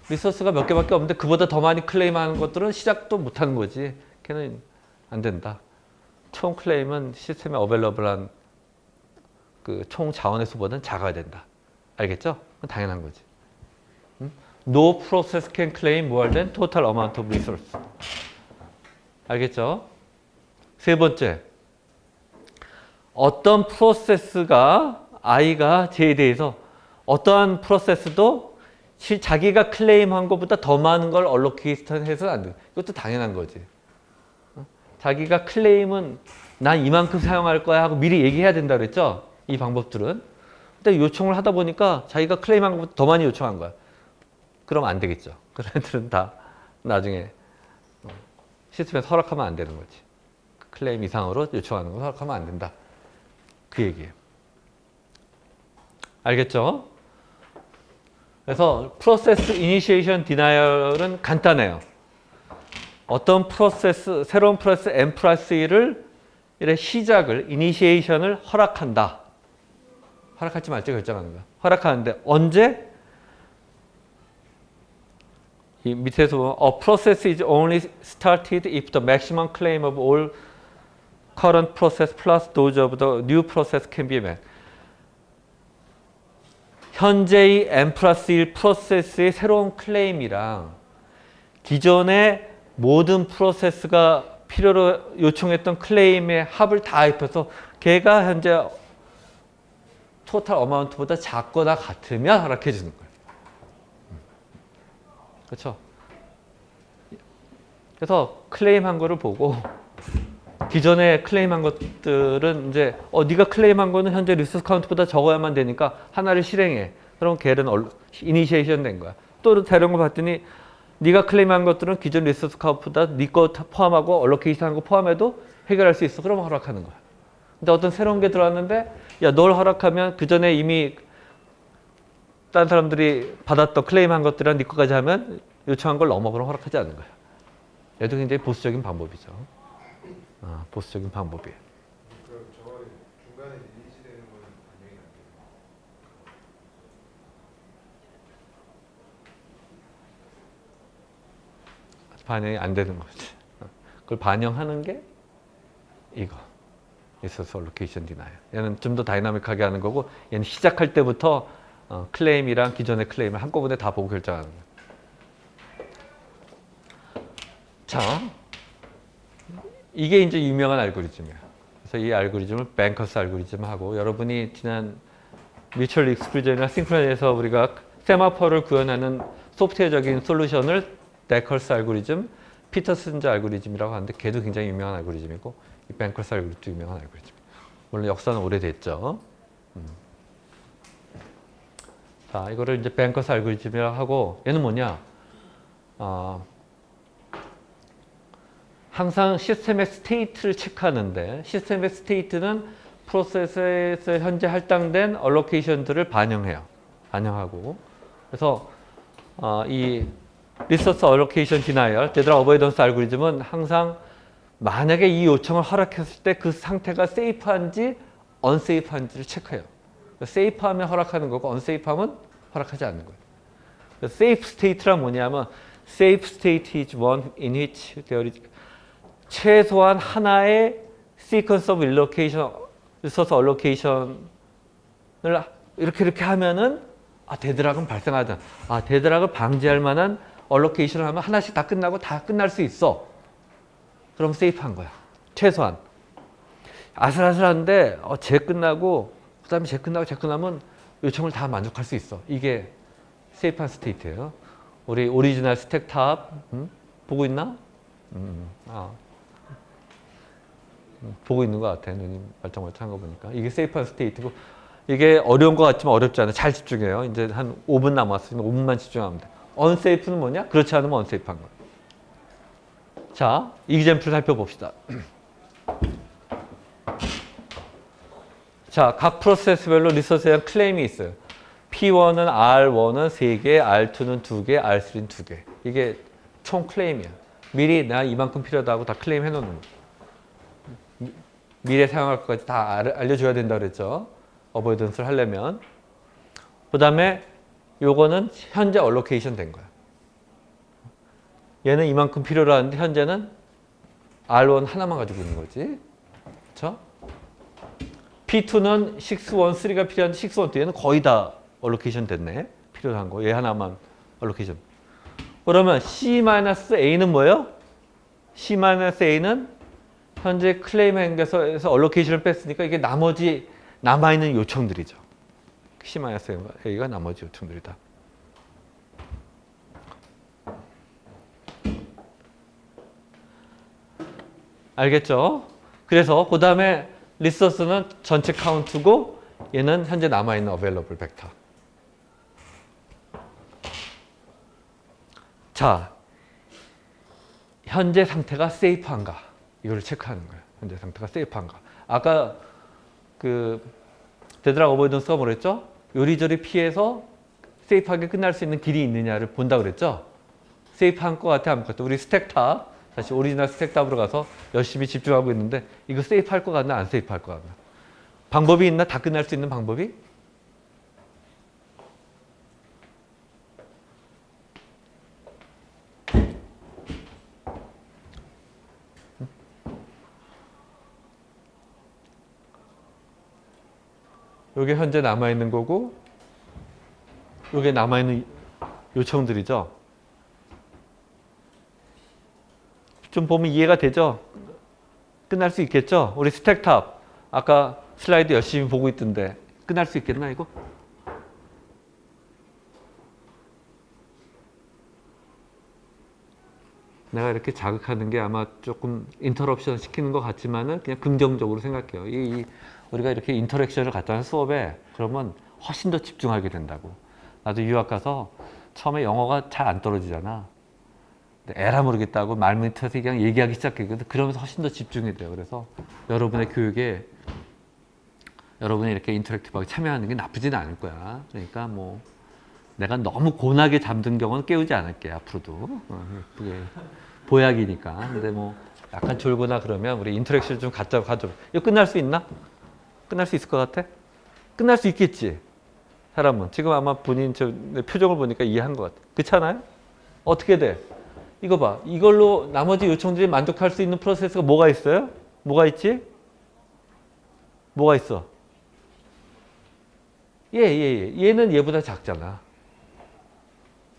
리소스가 몇 개밖에 없는데 그보다 더 많이 클레임하는 것들은 시작도 못하는 거지. 걔는 안 된다. 총 클레임은 시스템에 어베일러블한 그 총 자원의 수보다는 작아야 된다. 알겠죠? 그건 당연한 거지. No process can claim more than total amount of resource. 알겠죠? 세 번째. 어떤 프로세스가 I가 J에 대해서 어떠한 프로세스도 자기가 클레임한 것보다 더 많은 걸 얼로케이트 해서는 안 돼. 이것도 당연한 거지. 자기가 클레임은 난 이만큼 사용할 거야 하고 미리 얘기해야 된다 그랬죠? 이 방법들은. 근데 요청을 하다 보니까 자기가 클레임한 것보다 더 많이 요청한 거야. 그럼 안 되겠죠. 그런 애들은 다 나중에 시스템에서 허락하면 안 되는 거지. 클레임 이상으로 요청하는 거 허락하면 안 된다. 그 얘기예요. 알겠죠? 그래서 프로세스 이니시에이션 디나이얼은 간단해요. 어떤 프로세스, 새로운 프로세스 M 플러스 1을 이래 시작을, 이니시에이션을 허락한다. 허락할지 말지 결정하는 거야. 허락하는데 언제? 이 밑에서 보면 a process is only started if the maximum claim of all current process plus those of the new process can be met. 현재의 n 플러스 1 프로세스의 새로운 클레임이랑 기존의 모든 프로세스가 필요로 요청했던 클레임의 합을 다 합해서 걔가 현재 토탈 어마운트보다 작거나 같으면 허락해 주는 거예요. 그렇죠? 그래서 클레임한 거를 보고 기존에 클레임한 것들은 이제 네가 클레임한 거는 현재 리소스 카운트보다 적어야만 되니까 하나를 실행해. 그럼 걔는 이니시에이션 된 거야. 또 다른 거 봤더니 네가 클레임한 것들은 기존 리소스 카운트보다 네 거 포함하고 얼로케이션 한 거 포함해도 해결할 수 있어. 그러면 허락하는 거야. 근데 어떤 새로운 게 들어왔는데 야, 널 허락하면 그 전에 이미 다른 사람들이 받았던 클레임한 것들이랑 네 거까지 하면 요청한 걸 넘어. 그럼 허락하지 않는 거야. 얘도 굉장히 보수적인 방법이죠. 보수적인 방법이에요. 그럼 저 중간에 리리즈되는 거는 반영이 안 돼요? 반영이 안 되는 거지. 그걸 반영하는 게 이거. 리소스 얼로케이션 디나이어. 얘는 좀 더 다이나믹하게 하는 거고 얘는 시작할 때부터 클레임이랑 기존의 클레임을 한꺼번에 다 보고 결정하는 거예요. 자, 이게 이제 유명한 알고리즘이에요. 그래서 이 알고리즘을 뱅커스 알고리즘하고 여러분이 지난 뮤추얼 익스클루전이나 싱크로에서 우리가 세마포를 구현하는 소프트웨어적인 솔루션을 데컬스 알고리즘, 피터슨즈 알고리즘이라고 하는데 걔도 굉장히 유명한 알고리즘이고 이 뱅커스 알고리즘도 유명한 알고리즘. 물론 역사는 오래됐죠. 자, 이거를 이제 뱅커스 알고리즘이라고 하고 얘는 뭐냐? 항상 시스템의 스테이트를 체크하는데 시스템의 스테이트는 프로세스에서 현재 할당된 얼로케이션들을 반영해요. 반영하고 그래서 이 리소스 얼로케이션 디나이얼, 데드락 어버이던스 알고리즘은 항상 만약에 이 요청을 허락했을 때 그 상태가 세이프한지 언세이프한지를 체크해요. 세이프하면 허락하는 거고 언세이프하면 허락하지 않는 거예요. 세이프 스테이트란 뭐냐면 safe state is one in which there is 최소한 하나의 sequence of allocation, resource allocation을 이렇게 하면은 데드락은 발생하지 않아. 데드락을 방지할 만한 allocation을 하면 하나씩 다 끝나고 다 끝날 수 있어. 그럼 세이프한 거야. 최소한. 아슬아슬한데 쟤 끝나고 그다음에 쟤 끝나면 요청을 다 만족할 수 있어. 이게 세이프한 스테이트예요. 우리 오리지널 스택 탑 보고 있나? 보고 있는 것 같아. 눈이 말짱말짱한 거 보니까. 이게 세이프한 스테이트고 이게 어려운 것 같지만 어렵지 않아. 잘 집중해요. 이제 한 5분 남았으니까 5분만 집중하면 돼. 언세이프는 뭐냐? 그렇지 않으면 언세이프한 거야. 자, 이그젬플 살펴봅시다. 자, 각 프로세스별로 리소스에 대한 클레임이 있어요. P1은 R1은 3개, R2는 2개, R3는 2개. 이게 총 클레임이야. 미리 나 이만큼 필요하다고 다 클레임 해놓는 거. 미래 사용할 것까지 다 알려줘야 된다 그랬죠. 어보이던스를 하려면. 그 다음에 요거는 현재 얼로케이션 된 거야. 얘는 이만큼 필요로 하는데 현재는 R1 하나만 가지고 있는 거지. 그렇죠? P2는 613가 필요한데 612에는 거의 다 얼로케이션 됐네. 필요한 거. 얘 하나만 얼로케이션. 그러면 C-A는 뭐예요? C-A는 현재 클레임 행에서 얼로케이션을 뺐으니까 이게 나머지 남아있는 요청들이죠. C-A가 나머지 요청들이다. 알겠죠? 그래서 그 다음에 리소스는 전체 카운트고 얘는 현재 남아있는 available 벡터. 자, 현재 상태가 세이프한가? 이거를 체크하는 거예요. 현재 상태가 세이프한가? 아까 그 데드락 어보이던스가 뭐랬죠? 요리조리 피해서 세이프하게 끝날 수 있는 길이 있느냐를 본다 그랬죠? 세이프한 것 같아, 안 같아? 우리 스택탑, 다시 오리지널 스택탑으로 가서 열심히 집중하고 있는데 이거 세이프할 것 같나? 안 세이프할 것 같나? 방법이 있나? 다 끝날 수 있는 방법이? 요게 현재 남아있는 거고 요게 남아있는 요청들이죠. 좀 보면 이해가 되죠? 끝날 수 있겠죠? 우리 스택탑 아까 슬라이드 열심히 보고 있던데 끝날 수 있겠나 이거? 내가 이렇게 자극하는 게 아마 조금 인터럽션 시키는 것 같지만은 그냥 긍정적으로 생각해요. 우리가 이렇게 인터랙션을 갖다 하는 수업에 그러면 훨씬 더 집중하게 된다고. 나도 유학 가서 처음에 영어가 잘 안 떨어지잖아. 근데 에라 모르겠다고 말 밑에서 그냥 얘기하기 시작했거든. 그러면서 훨씬 더 집중이 돼요. 그래서 여러분의 교육에 여러분이 이렇게 인터랙티브하게 참여하는 게 나쁘지는 않을 거야. 그러니까 뭐 내가 너무 고나게 잠든 경우는 깨우지 않을게 앞으로도. 그게 보약이니까. 근데 뭐 약간 졸거나 그러면 우리 인터랙션 좀 가져. 이거 끝날 수 있나? 끝날 수 있을 것 같아? 끝날 수 있겠지. 사람은 지금 아마 본인 내 표정을 보니까 이해한 것 같아. 그렇잖아요? 어떻게 돼? 이거 봐. 이걸로 나머지 요청들이 만족할 수 있는 프로세스가 뭐가 있어요? 뭐가 있지? 뭐가 있어? 얘는 얘보다 작잖아.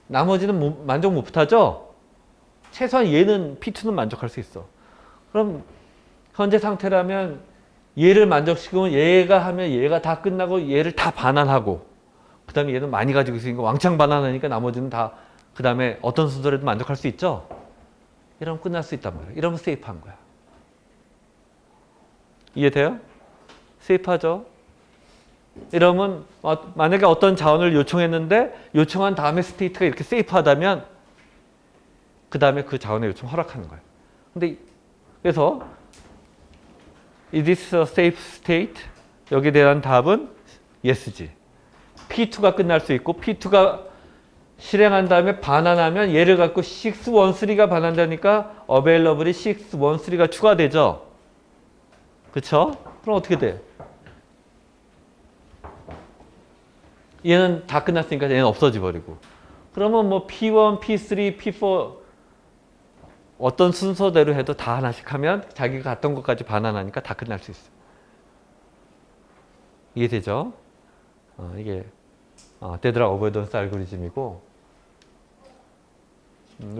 나머지는 만족 못하죠? 최소한 얘는 P2는 만족할 수 있어. 그럼 현재 상태라면 얘를 만족시키면 얘가 하면 얘가 다 끝나고 얘를 다 반환하고 그 다음에 얘는 많이 가지고 있으니까 왕창 반환하니까 나머지는 다 그 다음에 어떤 순서라도 만족할 수 있죠? 이러면 끝날 수 있단 말이야. 이러면 세이프한 거야. 이해돼요? 세이프하죠? 이러면 만약에 어떤 자원을 요청했는데 요청한 다음에 스테이트가 이렇게 세이프하다면 그 다음에 그 자원의 요청 허락하는 거예요. 근데 그래서 Is this a safe state? 여기에 대한 답은 yes지. P2가 끝날 수 있고 P2가 실행한 다음에 반환하면 얘를 갖고 613가 반환되니까 available이 613가 추가되죠. 그렇죠? 그럼 어떻게 돼? 얘는 다 끝났으니까 얘는 없어져 버리고. 그러면 뭐 P1, P3, P4 어떤 순서대로 해도 다 하나씩 하면 자기가 갔던 것까지 반환하니까 다 끝날 수 있어요. 이해되죠? 이게 데드락 어보이던스 알고리즘이고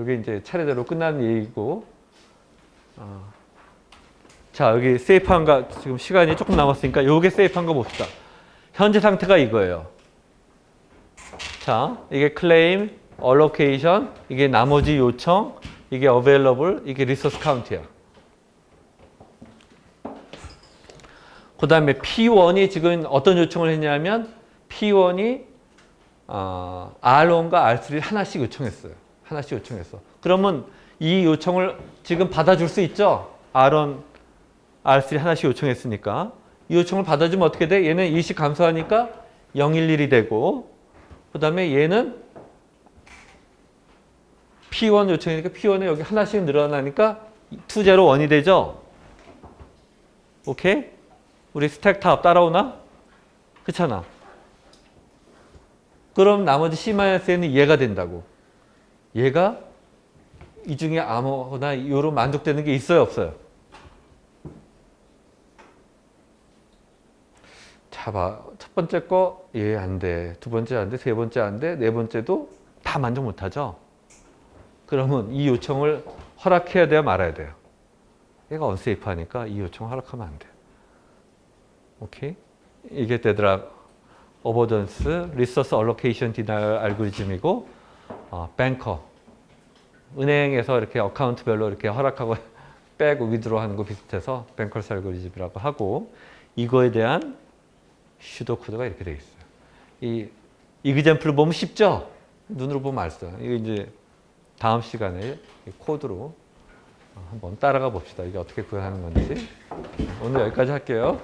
이게 이제 차례대로 끝나는 얘기고 자 여기 세이프한 거 지금 시간이 조금 남았으니까 요게 세이프한 거 봅시다. 현재 상태가 이거예요. 자 이게 claim, allocation, 이게 나머지 요청, 이게 available, 이게 resource count이야. 그 다음에 P1이 지금 어떤 요청을 했냐면 P1이 R1과 R3를 하나씩 요청했어요. 하나씩 요청했어. 그러면 이 요청을 지금 받아줄 수 있죠? R1, R3 하나씩 요청했으니까. 이 요청을 받아주면 어떻게 돼? 얘는 일씩 감소하니까 011이 되고 그 다음에 얘는 P1 요청이니까 P1에 여기 하나씩 늘어나니까 201이 되죠? 오케이? 우리 스택 탑 따라오나? 그렇잖아. 그럼 나머지 C-N은 얘가 된다고. 얘가 이 중에 아무거나 요로 만족되는 게 있어요, 없어요? 자, 봐. 첫 번째 거, 얘 안 돼. 두 번째 안 돼. 세 번째 안 돼. 네 번째도 다 만족 못 하죠? 그러면 이 요청을 허락해야 돼요, 말아야 돼요? 얘가 언세이프 하니까 이 요청 허락하면 안 돼요. 오케이? 이게 데드락 어버던스 리소스 얼로케이션 디나이얼 알고리즘이고 뱅커 은행에서 이렇게 어카운트별로 이렇게 허락하고 빼고 위드로 하는 거 비슷해서 뱅커스 알고리즘이라고 하고 이거에 대한 슈도 코드가 이렇게 되어 있어요. 이 이그젬플을 보면 쉽죠? 눈으로 보면 알았어요. 이거 이제 다음 시간에 코드로 한번 따라가 봅시다. 이게 어떻게 구현하는 건지. 오늘 여기까지 할게요.